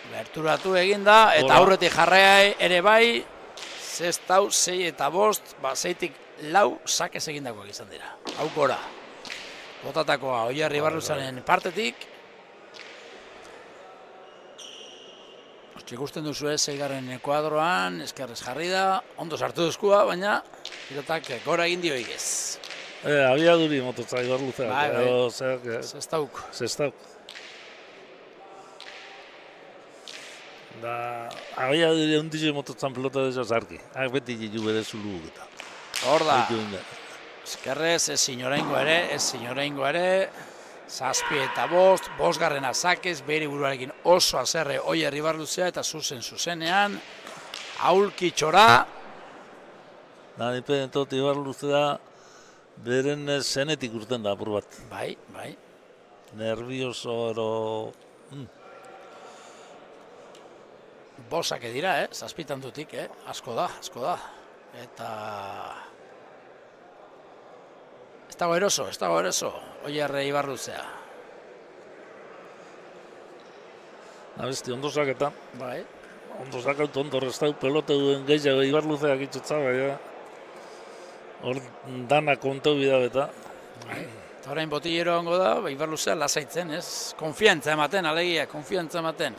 Berturatu eginda, eta aurretik jarrai ere bai, Sestau 6-5, 6-tik 4 sakez egindakoak izan dira. Hau gora. Botatakoa Oier Ibar Luzearen partetik. Ikusten duzu 6. kuadroan, eskerrez jarri da, ondo sartu duzkua, baina pilotak gora egin dio igez. Abiaduri mototza Ibar Luzeak. Bai, Sestauk. Da, agia dire hundize mototzan pelota desa zarki. Beti jiru bere zulu eta. Hor da. Eskerrez, ez signoraingo ere. 7-5, 5. sakez, bere buruarekin oso azerre Oier Ibar Luzea eta zuzenean. Aulki txora. Da, nipen entot Ibar Luzea beren zenetik urten da apur bat. Bai. Nervioso ero... Bosake dira, 7 tantutik, asko da. Eta... Ez dago eroso, Oier Ibar Luzea. Abesti, ondo saketan. Bai. Ondo sakautu, ondo restau pelote duen gehiago Ibar Luzeak itxotza, hor dana konto bida beta. Bai. Eta orain botillero hongo da, Ibar Luzea lasaitzen, konfiantza ematen, alegia, konfiantza ematen.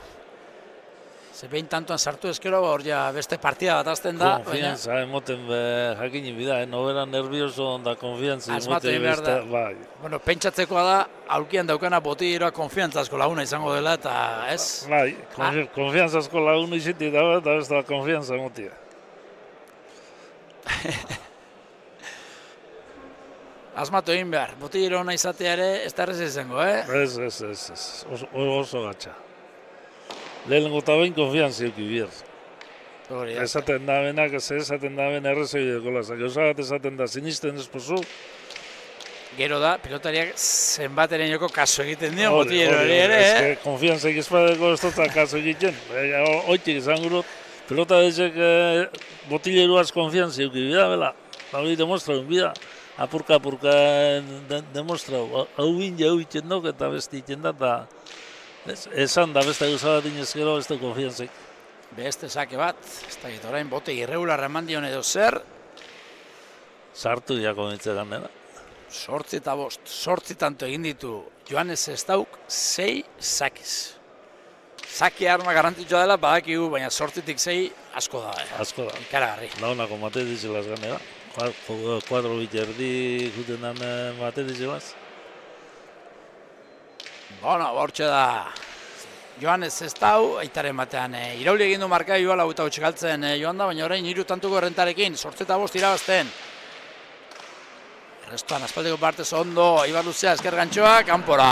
Ze behin tantoan sartu ezkero, hor ja beste partida bat azten da. Konfiantza emoten jakini bida, nobera nervioso da konfiantza emoten beste. Bueno, pentsatzekoa da, aurkian daukana botilleroa konfiantzazko laguna izango dela, eta ez? Bai, konfiantzazko laguna izitik da, eta ez da konfiantza emotia. Asmatu egin behar, botillero hona izatea ere, ez da errez izango, Ez. Oso gatsa. Lehenengo eta behin konfiantzia euki bihar. Esaten da benak, esaten da ben errezoi dekolazak. Eusagat esaten da, sinisten esposu. Gero da, pilotariak zenbateren joko kaso egiten dio, botillero ere, Konfiantzaik espadeko ez dut kaso egiten. Oitik izan gurut, pelota dezek botilleroaz konfiantzia euki bida, bela. Hori demostrau, bida. Apurka demostrau. Hau binja hau iten dok eta beste iten da, eta esan da beste gauzabat inezkero beste konfiantzaik. Beste sake bat, ez da gitu orain bote irregular eman dion edo zer. Sartu jako mitzegan dena. 8 eta 5, 8 tanto egin ditu Joanes Estauk 6 sakez. Sake arma garrantzitsua dela badakigu, baina 8tik 6 asko da. Asko da. Ikaragarri. Launako mate ditzelaz ganera. 4 biterdi juten dan mate ditzelaz. Bueno, bortxe da Joanes Estau, aitaren batean irauli egin du marka joa lau eta galtzen joan da, baina orain 3 tantuko errentarekin, 8 eta 5 irabazten. Restoan aspaldiko partez ondo, Ibar Luzea esker gantxoa, kanpora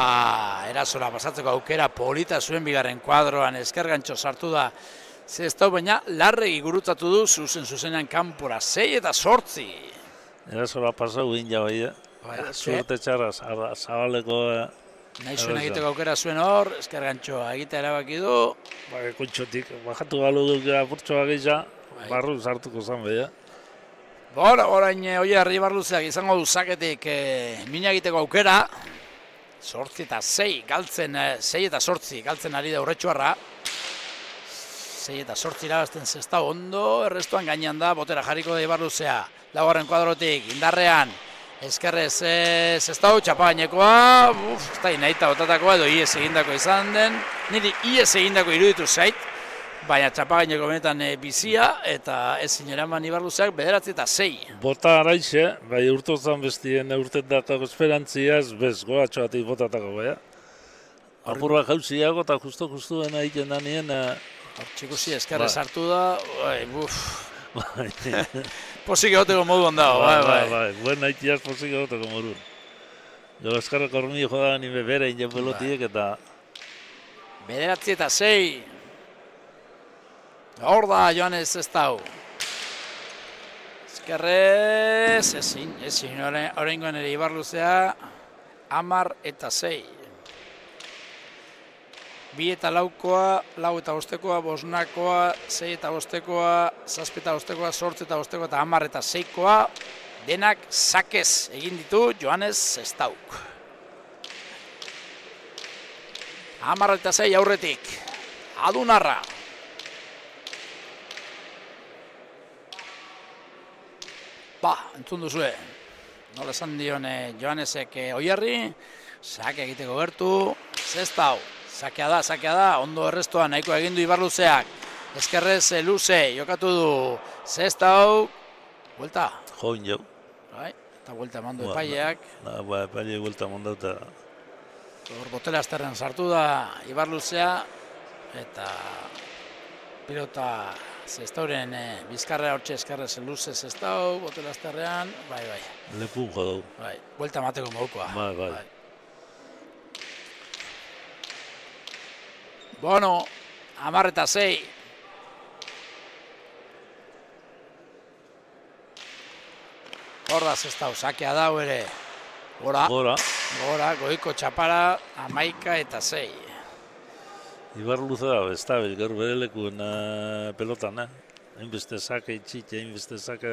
erasora pasatzeko aukera polita zuen bigarren kuadroan esker gantxo sartu da Zestau, baina larregi gurutzatu du zuzenean kanpora, 6 eta 8. Erasora pasau egin jabai, Zuerte txarra, zabaleko... Nahi zuen egiteko aukera zuen hor, esker gantxoa egitea erabaki du. Kontxotik, bajatu balu duk apurtxoa gehiago, barru sartuko zan beha. Orain Oier Ibar Luzeak izango du zaketik mina egiteko aukera. 8 eta 6 galtzen, 6 eta 8 galtzen ari da Urretxuarra. 6 eta 8 irabazten Zestau ondo, errestuan gainean da, botera jarriko da Ibar Luzea. Laugarren kuadrotik, indarrean, eskerrez Zestau, txapagainekoa, ez da inaita botatakoa edo ies egindako izan den. Niri ies egindako iruditu zait. Baina txapagaineko benetan bizia eta ezin eraman Ibar Luzeak 9 eta 6. Bota araixe, bai urtozan bestien urtetako esperantziaz, bez, goratxoatik botatako baya. Apurra jauziago eta justu dena egiten da nien... Txikusi eskerrez hartu da, posik egoteko moduan dago, bai. Buen haitiaz posik egoteko moduan. Gero eskarrak hormi jo da nime bere inen pelotiek eta... 9 eta 6. Hor da Joanes Zestau. Eskerrez, ezin, oraingoan ere Ibar Luzea, 10 eta 6. 2 eta 4koa, 4 eta 5koa, 5nakoa, 6 eta 5koa, 7 eta 5koa, 8 eta 5koa eta 10 eta 6koa, denak sakez egin ditu Joanes Zestauk. 10 eta 6 aurretik, Adunarra. Entzun duzue, nola esan dion Joanesek Oierri, sake egiteko gertu, Zestau, sakea da, ondo errestoan nahiko egin du Ibar Luzeak, eskerrez Luze, jokatu du Zestau, buelta. Join jau. Eta buelta emandu epaileak. Epaileak buelta emandu eta... Botela azterren sartu da Ibar Luzea, eta pilota... Zestauren bizkarra hortxe eskerrez Luze Zestau, botela azterrean, bai. Lepu jodau. Buelta mateko modukoa. Bai. Bueno, 10 eta 6. Hor da Zestau, sakea dau ere. Gora, goiko txapara, 11 eta 6. Ibar Luzea, ez da, gaur bere lekuen pelotan, hainbeste sake itxite, hainbeste sake...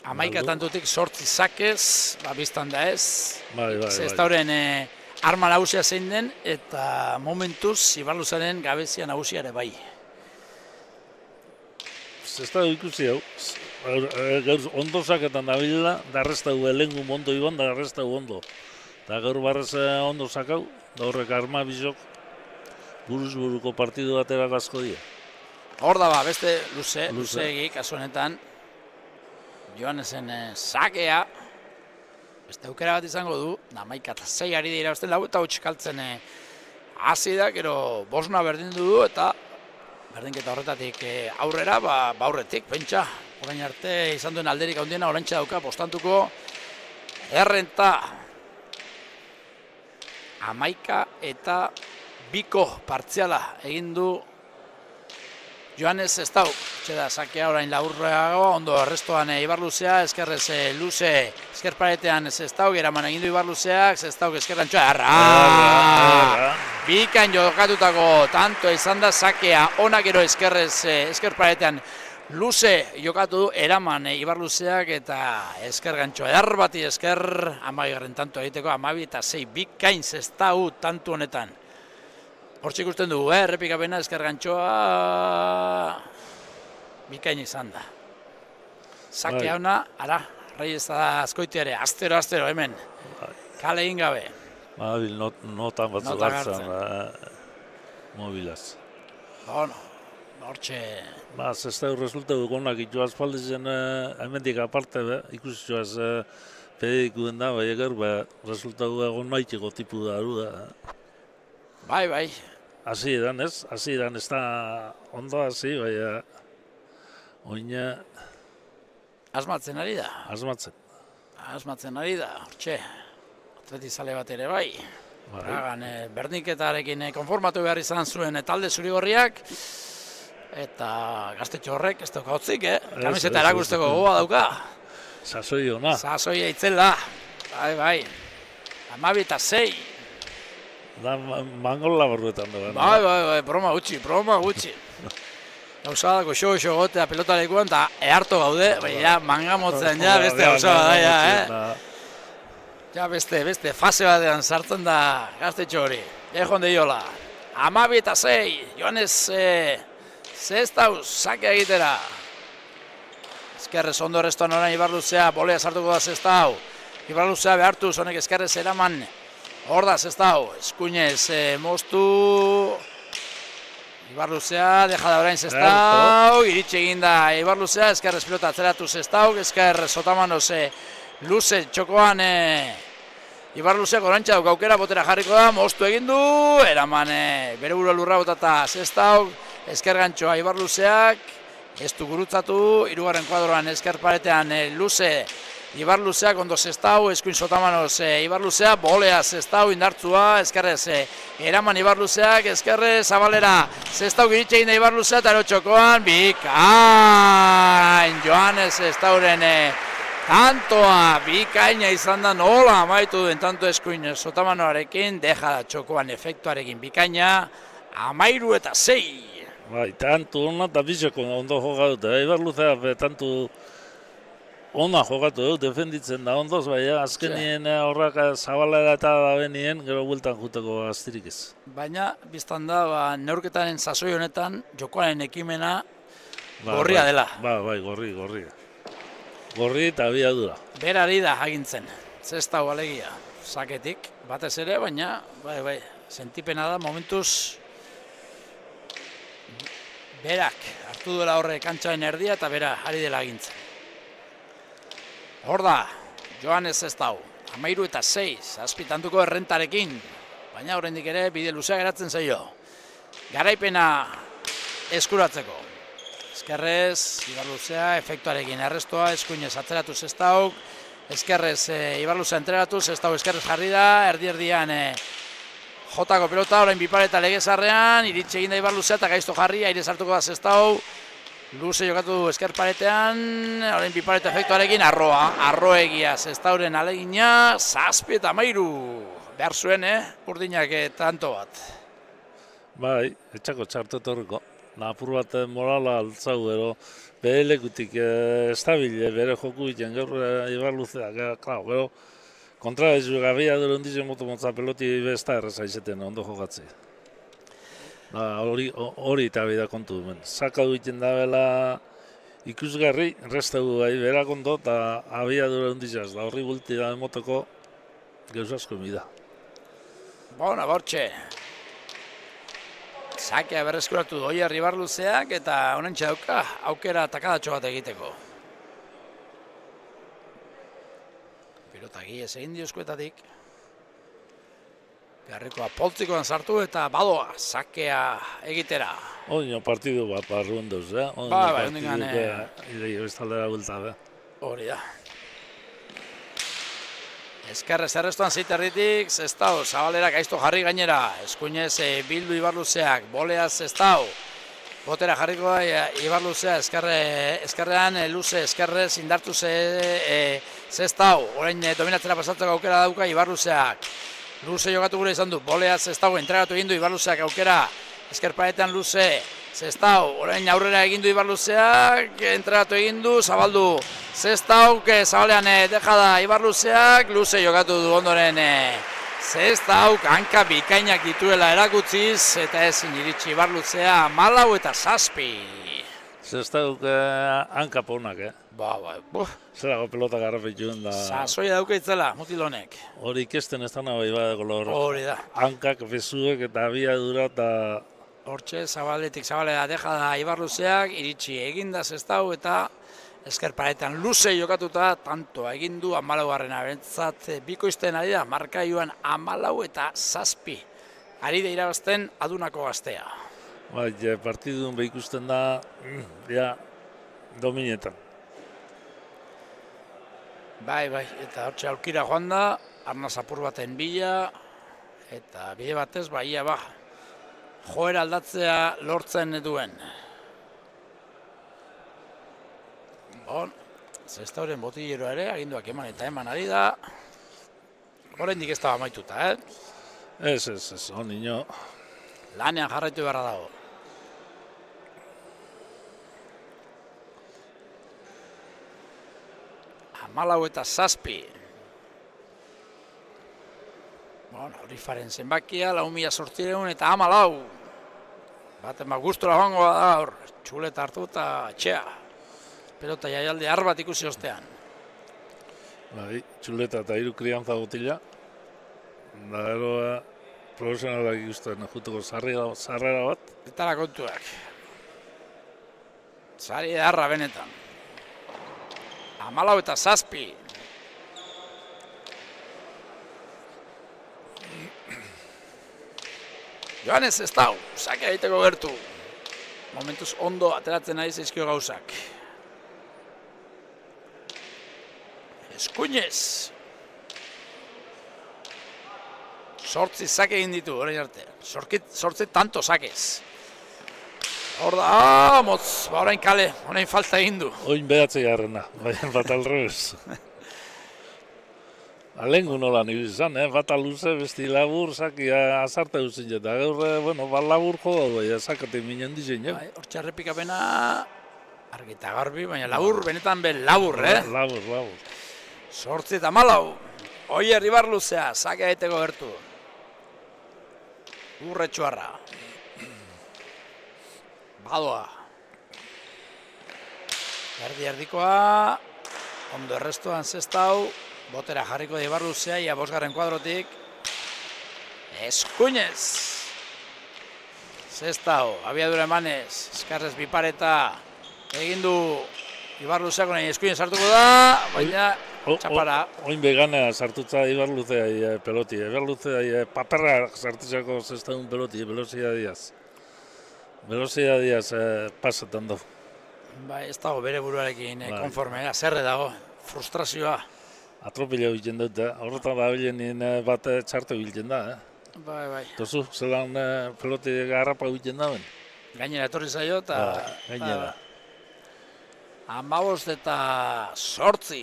11 tantutik 8 sakez, biztan da ez. Bai. Zestauren arma nagusia zein den, eta momentuz Ibar Luzearen gabezia nagusia ere bai. Zestau ikusi hau, gaur ondo saketan da bilela, da arrestau elengu mondo iban, da arrestau ondo. Eta gaur barrez ondo sakau, da horrek arma bizok, buruz-buruko partidu batera asko dira. Hor da beste Luzeegi, kasu honetan, Joanesen sakea, beste aukera bat izango du, 11 eta 6 ari dira, beste 4 eta 8 kaltzen hasi da, gero bosna berdindu du, eta berdinketa horretatik aurrera, aurretik, pentsa. orain arte izan duen alderik handiena oraintxe dauka postantuko errenta. 11-2 partziala egin du Joanes Zestau. Txeda sakea orain laburreago, ondo errestoan Ibarluzea, eskerrez luze, esker paretean Zestau, eraman egin du Ibarluzeak, Zestau eskerrantxoa, bikain jokatutako tanto izan da sakea, onak gero eskerrez, esker paretean luze jokatu du, eraman Ibarluzeak eta esker gantxoa, bati esker, 12 tanto egiteko, 12-6, bikain Zestau tantu honetan. Hortxe ikusten dugu, errepikapena esker gantxoa bikain izan da. Sake hauna, ara, Reyes da azkoitea ere, astero hemen, kale egin gabe. Babil, notan batzu hartzen, mobilaz. Bueno, hortxe... Zestau resultatu gonak itu azpaldizen hemendik aparte, ikusi joaz pedeiku den da, bai eger, resultatu egon maiteko tipu da aru da. Bai. Hasi edan ez, ez da ondo hasi, bai, oina... Asmatzen ari da. Asmatzen ari da, hortxe. Atletizale bat ere bai. Pragan berdiketarekin konformatu behar izan zuen talde zuri-gorriak. Eta gaztetxo horrek ez dauka hotzik, Kamiseta erakusteko gogoa dauka. Sasoi hona. Sasoia itzela. Bai. 12-6. Da mangol laborruetan da. Bai, broma gutxi. Gauza dako xo gotea pelotalekuan eta eharto gaude, baina mangamotzen ja beste gauza da, Ja beste fase batean sartzen da gaztetxo hori. Ejon de Iola. 12-6, Joanes Zestau, sake egitera. Eskerrez ondo restoan orain Ibarluzea, bolea sartuko da Zestau. Ibarluzea behartu, zonek eskerrez eraman. Hor da Zestau, eskuinez moztu. Ibarluzea, deja da orain Zestau, iritsi egin da Ibarluzea, eskerrez pilota atzeratu Zestau, esker sotamanoz luze txokoan Ibarluzeak orantxa duk aukera botera jarriko da, moztu egin du, eraman bere burua lurra botata Zestau, esker gantxoa Ibarluzeak, ez du gurutzatu, hirugarren kuadroan esker paretean luze Ibarluzeak ondo Zestau, eskuin sotamanoz Ibarluzea, bolea Zestau indartzua, eskerrez eraman Ibarluzeak, eskerrez zabalera Zestau giritxe egin da Ibarluzea, eta erotxokoan, bikain Joanes Zestauren tantoa bikaina izan da nola amaitu duen tanto eskuin sotamanoarekin, deja da txokoan efektuarekin bikaina, 13-6. Bai, tanto hona eta bizeko ondo jokatu, Ibarluzea tanto ona jokatu dut, defenditzen da ondoz, baina azkenien horrak zabalera eta da benien, gero bueltan juteko aztirik ez. Baina, biztan da, neurketaren sasoi honetan, jokoaren ekimena gorria dela. Bai, gorri. Gorri eta abiadura. Berari da agintzen, Zestau alegia, saketik, batez ere, baina, bai, sentipena da, momentuz, berak hartu duela horre kantxaren erdia eta bera ari dela agintzen. Hor da, Joanes Zestau, 13-6, azpitantuko errentarekin, baina oraindik ere bide luzea geratzen zaio. Garaipena eskuratzeko. Eskerrez, Ibarluzea, efektuarekin errestoa, eskuinez atzeratu Zestauk, eskerrez Ibarluzea entregatu, Zestau eskerrez jarri da, erdi-erdian jotako pelota, orain bipareta legezarrean, iritsi egin da Ibarluzea eta gaizto jarri, aire sartuko da Zestau, luze jokatu du esker paretean, orain bipareta efektuarekin, arroegia Zestauren alegina, 7-13, behar zuen, urdinak tanto bat. Bai, etxako txartu etorriko. Apur bat morala altzau, bere lekutik estabile, bere joku egiten gaur Ibarluzeak, gero kontra ez du gabia dure ondizen moto-motza peloti besta erreza izeten ondo jokatzea. Hori eta bida kontu duen. Saka duiten da bela ikusgarri, restau bai berak ondo eta abia dure ondizaz, da horri gulti da motoko geuz asko mida. Bona, bortxe. Sakea berreskuratu du Oier Ibarluzeak eta honentxe dauka aukera takadatxo bat egiteko. Pilota giez egin diozkoetatik. Garrikoa poltzikoan sartu eta badoa, sakea egitera. Oino partidu bat barruen duz, Bai, ondikan... Ideio bestaldera bulta, Hori da. Ezkerrez errestuan ziterritik, Zestau, Zabalera gaizto jarri gainera. Eskuinez Bildu Ibarluzeak, bolea Zestau. Botera jarriko da Ibarluzea, ezkerrean luze, ezkerrez indartu Zestau. Orain dominatzera pasatzeko aukera dauka Ibarluzeak. Luze jokatu gure izan du, bolea Zestau, entregatu egin du Ibarluzeak aukera. Ezkerparetan luze, Zestau, orain aurrera egin du Ibarluzeak, entregatu egin du, zabaldu Zestau, zabalean deja da Ibarluzeak, luze jokatu du ondoren Zestau, hanka bikainak dituela erakutziz, eta ezin iritsi Ibarluzea 14 eta 7. Zestau hanka ponak, Zerago pelota garrapetxuen da... Sasoia daukaitzela, mutil honek. Hori ikesten ez dana bai bada kolor. Hori da. Hankak, bezuek eta abiadura eta... Hortxe, zabalera deja da Ibarluzeak, iritsi eginda Zestau eta ezkerparetan luze jokatuta, tanto egindu 14garrena bentsat bikoizten ari da, markaioan 14 eta 7. Ari da irabazten adunako gaztea. Bai, partidun behikusten da, dominetan. Bai, eta hortxe aurkira joan da, arnaz apur baten bila, eta bide batez, joera aldatzea lortzen duen. Bon, Zestauren botilleroa ere, aginduak eman eta eman ari da. Oraindik ez da amaituta, Ez, nino. Lanean jarraitu beharra dago. Amalau eta 7. Rifaren zenbakia, 4.800 eta 14. Baten gustora joango da hor, txuleta hartu eta etxea. Pelota jaialde bat ikusi ostean. Bai, txuleta eta 3 kriantza botila. Da gero profesionalak ikusten jutuko sarrera bat. Eta la kontuak. Sari edarra benetan. 14 eta 7. Joanes Zestau, sake egiteko gertu. Momentuz ondo ateratzen ari zaizkio gauzak. Eskuinez. 8 sake egin ditu, orain arte. 8 tanto sakez. Hor da, motz, orain kale, orain falta egin du. Oin behatze garrena, baina bat alrebez. Alengu nola nire izan, bata luze, besti labur, sakia azarte duzin eta gaur, bat labur joda bai, sakate minen dizen, Hortxe errepikapena, argita garbi, baina labur, benetan labur, Labur. 8 eta 14, Oier Ibarluzea, sakea egiteko gertu. Urretxuarra. Badoa. Erdi-erdikoa, ondo errestuan Zestau, botera jarriko da Ibarluzea, ia 5. kuadrotik. Eskuinez. Zestau, abiadura emanez, eskarrez bipareta, egindu Ibarluzeako nahi eskuinez sartuko da, baina txapara. Oin beganea sartutza Ibarluzea peloti, Ibarluzea paperra sartutzako Zestaun peloti, velozia diaz. Velozia diaz pasatan du. Bai, ez dago bere buruarekin konforme, zerre dago, frustrazioa. Atropila biltzen dut, horretan da bilen bat txartu biltzen da. Bai. Tozu, zelan peloti garrapa biltzen da ben? Gainera etorri zaio eta... Gainera. 15 eta 8.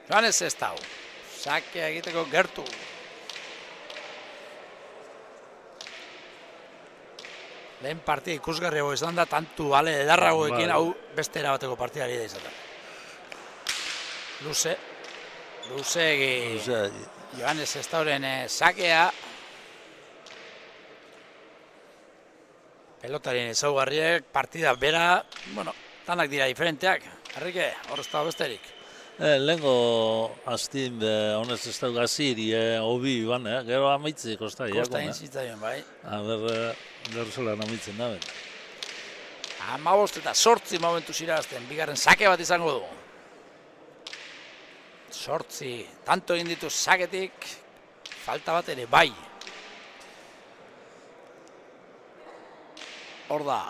Joanes Zestau, sakea egiteko gertu. Lehen partia ikusgarriago izan da, tantu bale edarragoekin, hau beste erabateko partidari da izaten. Luze Joanes Zestauren sakea. Pelotarien ezaugarriek, partida bera, tanak dira diferenteak. Harrike, hor ez da besterik. Lehenko hastin honez ez da gaziri, hobi iban, gero amaitzik kosta. Kosta inzitzaion, bai. Gero zelan amaitzen da, 15 eta 8 momentu zirazten, bigarren sake bat izango du. 8, tanto egin ditu saketik, falta bat ere bai. Hor da.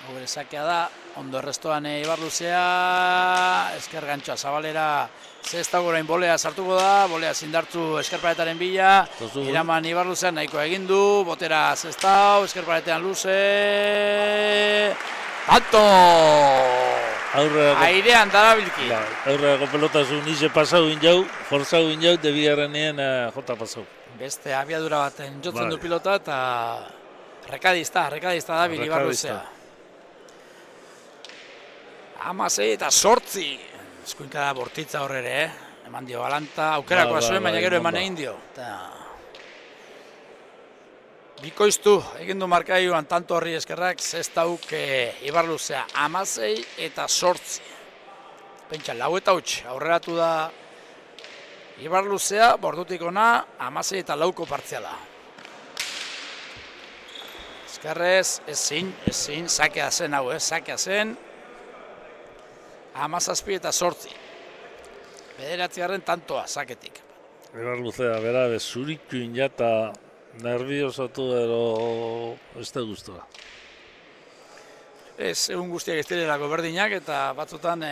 Hore sakea da, ondo errestoan Ibarluzea, esker gantxoa zabalera, zesta gorain bolea sartuko da, bolea zindartu eskerparetaren bila, iraman Ibarluzea nahiko egindu, botera zestau, eskerparetean luze, tanto! Airean darabilki. Aurreko pelotazun ize pasau injau, forzau injau, debigarrenien jota pasau. Beste abiadura baten jotzen du pilota eta rekadizta dabil Ibarluzea. 16 eta 8. Eskuinka da bortitza horrere, eman dio Balanta, aukerakoa zuen, baina gero eman egin dio. Bikoiztu, egin du markailuan tanto horri eskerrak, zestauk Ibarluzea 16 eta 8. Pentsa, 4 eta 8, aurreratu da Ibarluzea, bordutik ona, 16 eta 4ko partziala. Eskerrez, ezin, sakea zen hau, sakea zen. 17 eta 8. Bederatzigarren tantoa, saketik. Ibarluzea, bera, zuritu injata nerviosatu ero ez da guztua. Ez, egun guztiak ez direlako berdinak eta batzutan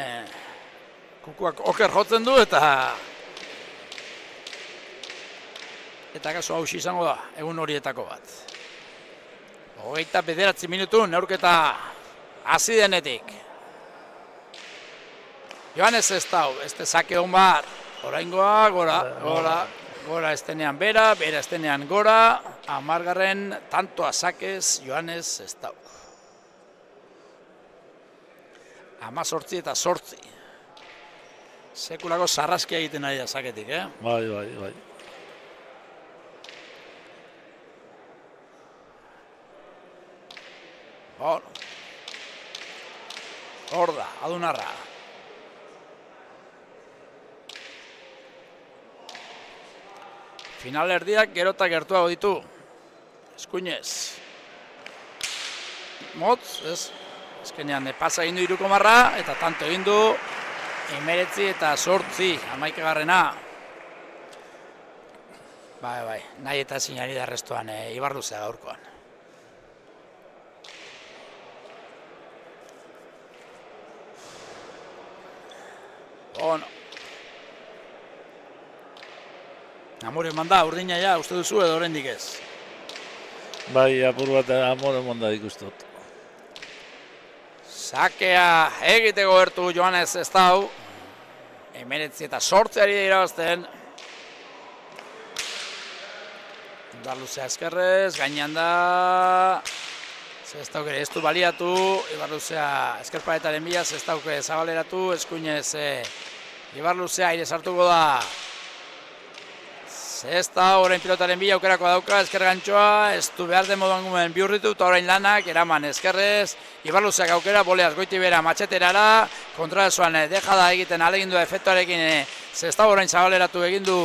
kukuak oker jotzen du eta kasu hausi izango da, egun horietako bat. 29 minutu, neurketa hasi denetik. Joanes Zestau, este sake hon bat, oraingoa, gora estenean bera estenean gora, 10. tantoa sakez Joanes Zestau. 18 eta 8. Sekulako sarraskia egiten ari da saketik, Bai. Hor da, Adunarra. Final erdiak gero eta gertuago ditu. Eskuinez. Motz, ez? Ezkenean pasa egin du 3,marra eta tanto egin du 19 eta 8, 11garrena. Bai, nahi eta zinari da restoan Ibarluzea gaurkoan. Ono. Amore eman da, urdina ja, uste duzu edo oraindik ez? Bai, apur bat amore eman da ikustut. Sakea egiteko gertu Joanes Zestau. 19 eta 8 ari da irabazten. Ibarluzea eskerrez, gainean da. Zestauk ere ez du baliatu, Ibarluzea eskerparetaren bila, Zestauk zabaleratu, eskuinez Ibarluzea aire sartuko da. Zestau orain pilotaren bila aukerako dauka, esker gantxoa, ez du behar den moduan gumen bihurritu, eta orain lanak, eraman eskerrez, Ibarluzeak aukera, boleaz goiti bera matxeterara, kontraesuan dejada egiten alegindu efektuarekin Zestau orain zabaleratu egindu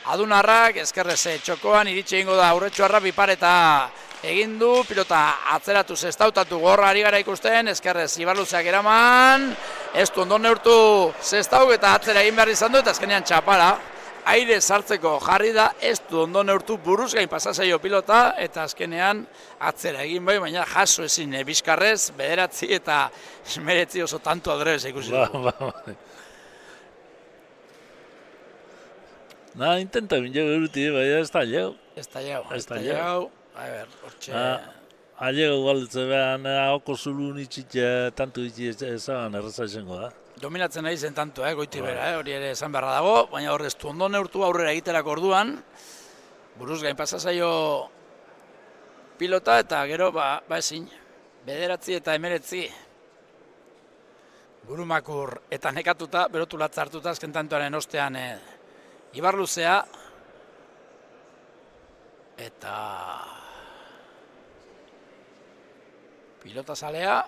Adunarrak, eskerrez txokoan, iritsi egingo da aurretxuarra bipareta egin du, pilota atzeratu Zestautatu gorra ari gara ikusten, eskerrez Ibarluzeak eraman, ez du ondo neurtu Zestauk eta atzera egin behar izan du, eta azkenean txapala. Aire sartzeko jarri da, ez du ondo neurtu buruz gain pasazaio pilota, eta azkenean atzera egin bai, baina jaso ezin bizkarrez, 9 eta 19 oso tanto adrez ikusi dugu. Intenta bin jau eruti, baina ez da jau. Ez da jau. A ver, hortxe... Alego galdetze behan, hauko zulu nitxit tanto itxi ezan erreza izango da. Dominatzen nahi zen tanto, goiti bera, hori ere esan beharra dago, baina horrez du ondo neurtu aurrera egiterako orduan, buruz gain pasazaio pilota eta gero, ezin, 9 eta 19. Burumakur eta nekatuta, berotu latza hartuta azken tantoaren ostean Ibarluzea, eta pilota zalea,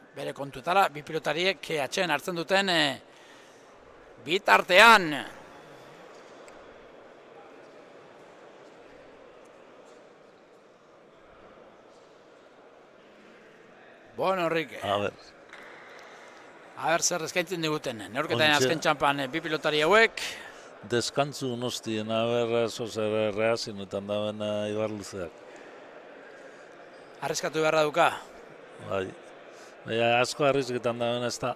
bere kontuetara, bi pilotariek atxeen hartzen duten bitartean. Bueno, Enrique. A ber, zer eskaintzen diguten. Neurketaren azken txampan bi pilotari hauek. deskantzu nostien, aber, zozer reazionetan daben Ibarluzeak. Arriskatu beharra duka. Bai. Baina asko arrizketan daben ez da,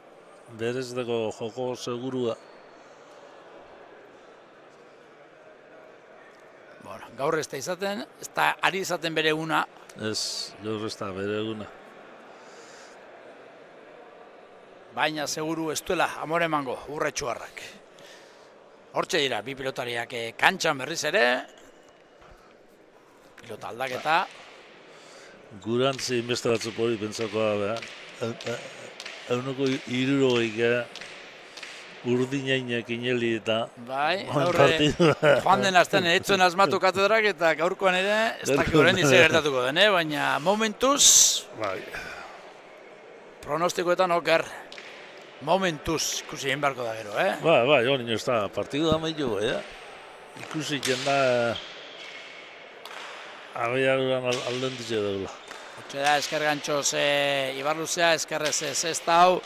berez dago joko segurua. Bueno, gaur ez da izaten, ez da ari izaten bere eguna. Ez, gaur ez da bere eguna. Baina seguru ez duela amore emango Urretxuarrak. Hortxe dira, bi pilotariak kantxan berriz ere. Pilota aldaketa. Gurantzi inbeste batzuk hori pentsakoa beha. Euneko irurogeik urdinainak ineli eta Bai, aurre, joan den azten etzuen asmatu katedrak eta gaurkoan ere ez dakik horren dize gertatuko den, baina momentuz, bai. pronostikoetan oker. Momentuz, ikusi egin beharko da gero, Bai, hori ez da, partidu da mehiu, ikusi jenda abeiaruran alden ditze daula. Hortxe da, esker gantxoz Ibarluzea, eskerrez Zestau,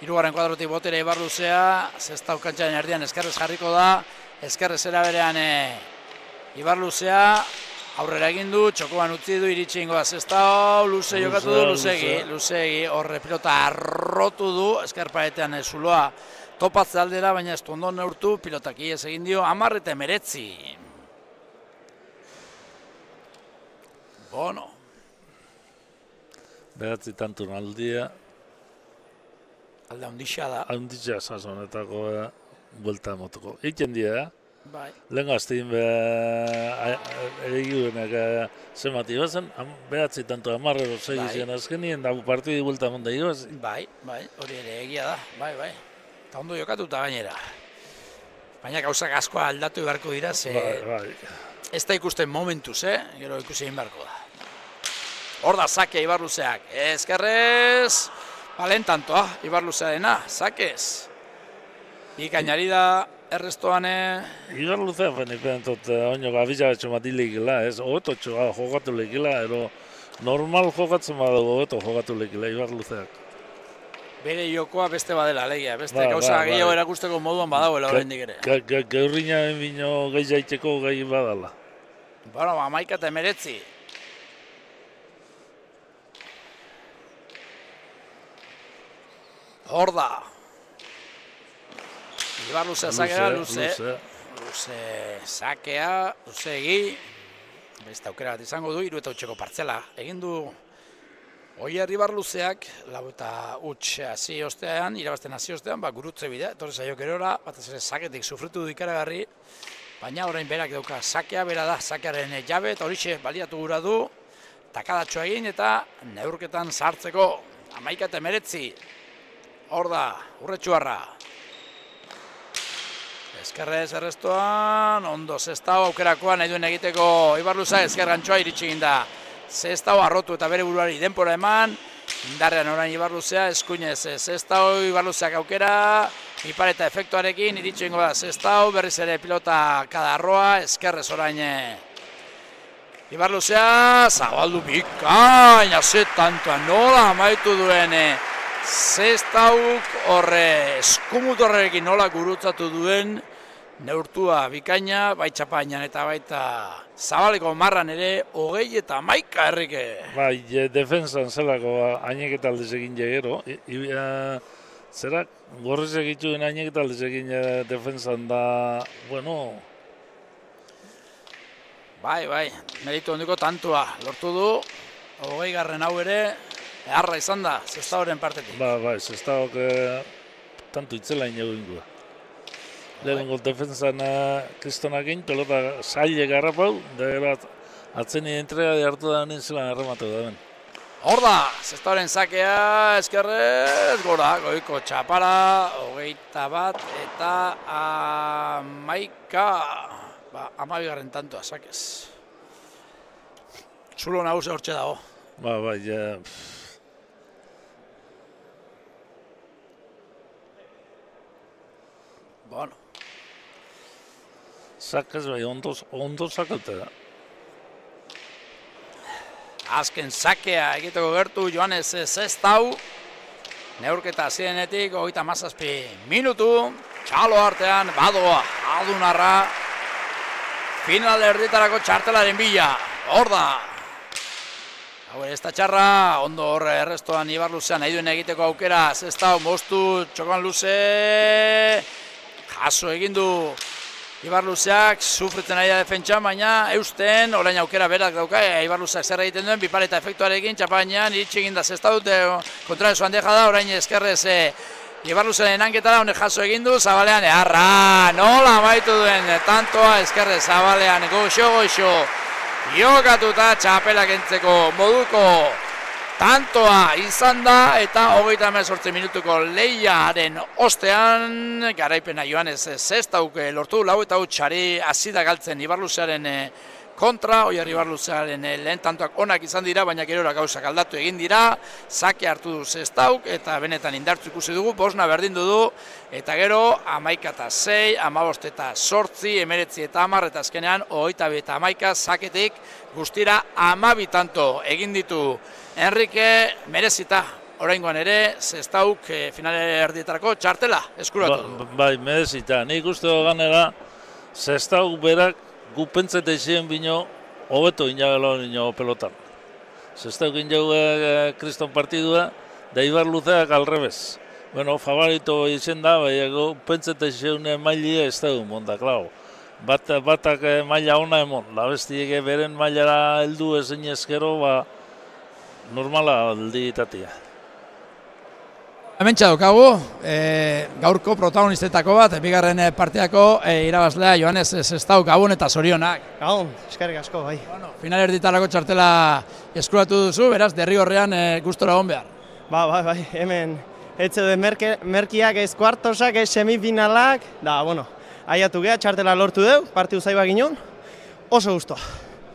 hirugarren kuadrotik botera Ibarluzea, Zestau kantxaren erdian eskerrez jarriko da, eskerrez eraberean Ibarluzea, aurrera egin du, txokoan utzi du, iritsi ingo da Zestau, luze jokatu du, luzegi, horre pilota arrotu du, eskerpaetean zuloa topatze aldera, baina ez du ondo neurtu, pilotak iez egin dio, 10-19. Bono. Behatzi tantun aldia. Alde handixa da. Handixa sazonetako buelta motoko. Eiken dira, Bai. lehen gaztein egigurenak zemati bazen, behatzi tanto amarrero segizien azkenien, da partidu buelta monda igaz. Bai, hori ere egia da, bai. Eta ondo jokatuta gainera. Baina gauzak askoa aldatu beharko dira, ze Bai. ez da ikusten momentuz, gero ikusi egin beharko da. Hor da, sakea Ibarluzeak, eskerrez, balen tantoa, Ibarluzearena, sakez. Bikainari da, errestoan... Ibarluzea fenipentot, oino gabitza betxo matileikela, ez, hogototxo jokatu leikela, ero normal jokatzen badago hogeto jokatu leikela Ibarluzeak. Bere jokoa beste badela, alegia, beste gauza gehiago erakusteko moduan badagoela oraindik ere. Gaurrina bino gehi jaiteko gai badala. Bueno, 11-19. Hor da. Ibarluzea sakea, luze sakea, luze egi. Beste aukera bat izango du, 3-8 partzela. Egin du Oier Ibarluzeak, lau eta huts hasi ostean, irabazten hasi ostean, gurutze bidea, etorri zaio gerora, batez ere saketik sufritu du ikaragarri, baina orain berak dauka sakea, bera da, sakearen jabe, eta horixe baliatu gura du, takadatxoa egin eta neurketan sartzeko 11-19. Hor da, Urretxuarra. Eskerrez errestoan, ondo Zestau aukerakoa nahi duen egiteko Ibarluzea, esker gantxoa iritsi egin da. Zestau arrotu eta bere buruari denpora eman, indarrean orain Ibarluzea, eskuinez Zestau, Ibarluzeak aukera, ipareta efektuarekin, iritsi ingo da Zestau, berriz ere pilota kadarroa, eskerrez orain Ibarluzea, zabaldu bikaina, zetantoan nola amaitu duen Zestauk horre eskumutorrekin nola gurutzatu duen, neurtua bikaina, bai txapainan eta baita zabaleko marran ere, 20-11 herrike. Bai, defensan zelako ainek aldez egin jegero. Zerak, gorriz egituen ainek aldez egin defensan da, bueno... Bai, meritu handiko tantua lortu du, 20. hau ere, eharra izan da, Zestauren partetik. Bai, Zestauk tantu itzela inagin. Lehenengo defensan kristonakin, pelota zaile garrapau, da atzeni entrega hartu da nintzela errematu da ben. Hor da, Zestauren sakea, eskerrez, gora, goiko txapara, 21 eta 11. 12. tantoa, sakez. Zulo nagusia hortxe dago. Bai, Bueno. Sakez bai, ondo sakaute da. Azken sakea egiteko gertu Joanes Zestau. Neurketa zirenetik, 37 minutu. txalo artean, badoa, adunarra, final erditarako txartelaren bila, hor da. Hau ez da txarra, ondo hor errestoan Ibarluzean nahi duen egiteko aukera, Sestao moztu, txokan luze, jaso egin du Ibarluzeak, sufritzen ari da defentsan, baina eusten, orain aukera berak dauka, Ibarluzeak zer egiten duen, bipareta efektuarekin, txapainan, iritsi egin da Sestao, kontrarezu handeja da, orain eskerrez Ibarluzearen hanketara, honek jaso egin du, Zabalean, eharra, nola amaitu duen, tantoa eskerrez Zabalean, goxo, jokatuta txapelak entzeko moduko tantoa izan da, eta 38 minutuko lehiaren ostean, garaipena Joanes Sestauk lortu, lau eta txari azida galtzen Ibarluzearen kontra, Oier Ibarluzearen lehen tantoak onak izan dira, baina gerora gauzak aldatu egin dira, sake hartu du Sestauk, eta benetan indartzu ikusi dugu, bosna berdindu du, eta gero 11-6, 15-8, 19 eta 10, eta azkenean 22 eta 11 saketik guztira 12 tanto egin ditu Enrique, merezita, oraingoan ere, Sestauk finale erdietarako txartela eskuratu. Bai, merezita, nik uste ganera, Sestauk berak gu pentsete zien bino, hobeto inagelo nino pelotan. Sestauk inau kriston partidua, da Ibarluzeak alrebez. Bueno, favorito izen da, bai, gu pentsete zien mailia ez da monda, klau. Batak maila ona emon, labestiek beren mailara heldu ezin ezkero, normala alditatia. Hemen txadokagu, gaurko protagonistetako bat, bigarren partiako irabazlea Joanes Sestao, gabon eta zorionak. Gabon, eskerrik asko, bai. Final erditarako txartela eskuratu duzu, beraz, derrigorrean gustora egon behar. Bai, hemen etzeuden merkiak ez kuartosak, ez semifinalak, da, bueno, aiatu geha, txartela lortu deu, partidu zaiba ginen, oso gustoa.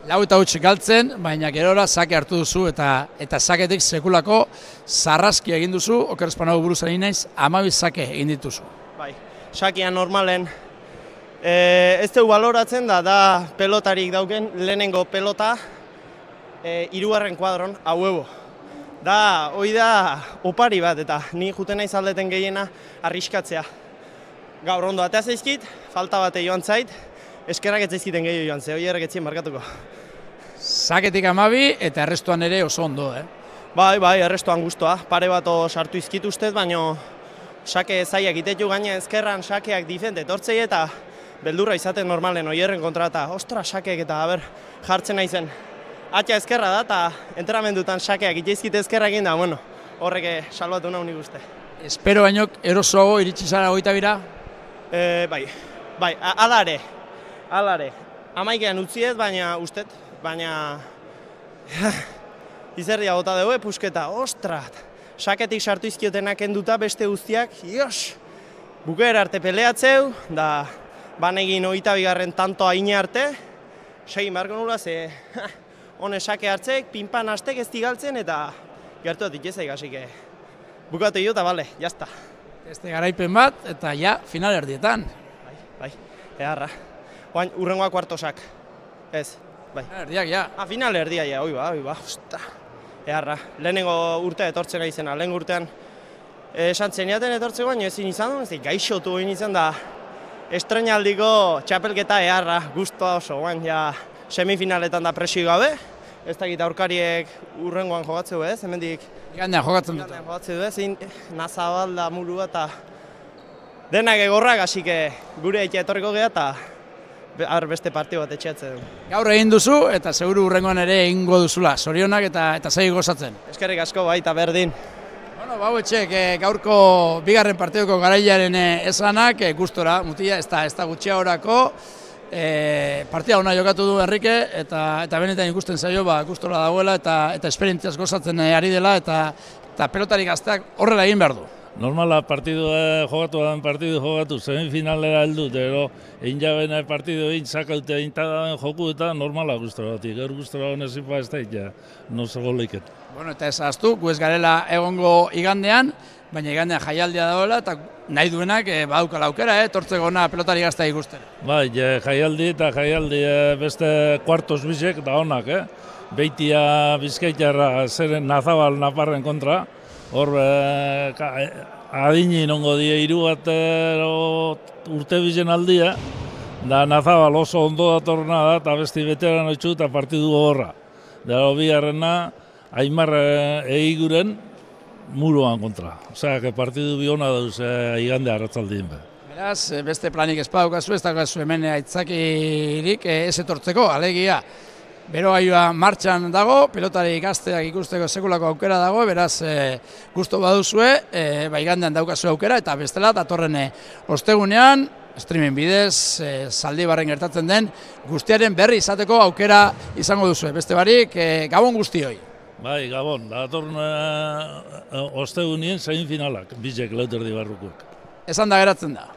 Lau eta huts galtzen, baina gerora sake hartu duzu eta saketik sekulako zarraski egin duzu, oker espanago buruz ari naiz, 12 sake egin dituzu. Bai, sakean normalen ez dugu baloratzen da pelotarik dauken lehenengo pelota hirugarren kuadron hauebo. Da, hoi da opari bat eta ni juten naiz aldeten gehiena arriskatzea. Gaur ondo atea zaizkit, falta bate joan zait, eskerrak ez zaizkiten gehiago joan ze, hoi erreketzien markatuko. Saketik 12 eta errestuan ere oso ondo, Bai, errestuan guztua. Pare bat sartu izkit ustez, baina sake zaiak itetu gaina ezkerran sakeak difente etortzei eta beldurra izaten normalen oierren kontra eta ostra sakeek eta jartzen naizen. Atia ezkerra da eta enteramendutan sakeak iteizkit ezkerra egin da, bueno, horrek salbatu nahi uste. Espero bainok erosoago iritsi zara 22? Bai, alare. 11ean utzi ez, baina ustet, baina izerdia bota dugu, pusketa, ostrat, saketik sartu izkiotenak enduta beste guztiak, bukaera arte peleatzeu, da banegin 22. tantoa ine arte, segin beharko nula, ze hone sake hartzeek, pinpan hastek ez digaltzen eta gertuatik ezaik hasik. Bukatu jo eta bale, jazta. Este garaipen bat eta ja final erdietan. Bai, eharra. Oain, urrengoa kuartosak. Ez, bai. Erdiak, ja. Final erdia, ja, hoi ba, usta. Eharra, lehenengo urtea etortzen ari zena, lehen urtean esan zeniaten etortzeko, baina ezin izan duen, ez gaixotu egin izan da estrenaldiko txapelketa eharra, guztua oso, oain, ja, semifinaletan da presio gabe, ez dakit aurkariek urrengoan jogatzeu ez, hemendik igandean jogatzen dut. Igandean jogatzeu ez, zin Nazabal da mulua eta denak egorrak, hasik gure etia etorriko geha eta beste partio bat etxeatzen. Gaur egin duzu eta seguru urrengoan ere egingo duzula, zorionak eta segi gozatzen. Eskerrik asko bai eta berdin. Bueno, bau etxek, gaurko bigarren partidoko garailearen esanak, gustora, mutila, ez da gutxia horako, partida hona jokatu du Enrique eta benetan ikusten zaio gustora dagoela eta esperientziaz gozatzen ari dela eta pelotari gazteak horrela egin behar du. Normala jogatu, semifinalera heldu, gero egin jabena partidu egin sakaute egin tadaben joku eta normala gustora batik. Gaur gustora honezin ez da, ja, nozo goleiket. Bueno, eta ez ahaztu, gu ez garela egongo igandean, baina igandean jaialdia dagoela eta nahi duenak badukala aukera, tortzeko ona pelotari gaztea ikusten. Bai, jaialdi beste kuartos bizek da honak, Beitia Bizkaitarra zeren Nazabal Naparren kontra, hor adini nongo die 3 bat urte bizen aldia, da Nazabal oso ondo datorna da, eta besti beteran etxu eta partidu horra. Da bigarrena, Aimar Eiguren muruan kontra. Osea, partidu bi hona dauz igande arratzaldien be. Beraz, beste planik ez badaukazu, ez daukazu hemen aitzakirik ez etortzeko, alegia. Berogailua martxan dago, pelotari gazteak ikusteko sekulako aukera dago, beraz gustu baduzue, igandean daukazu aukera, eta bestela datorren ostegunean, streaming bidez, Zaldibarren gertatzen den, guztiaren berri izateko aukera izango duzue. Beste barik, gabon guztioi. Bai, gabon, datorren ostegunien zein finalak, bizek Lauterdi Barrukoek. Esan da geratzen da.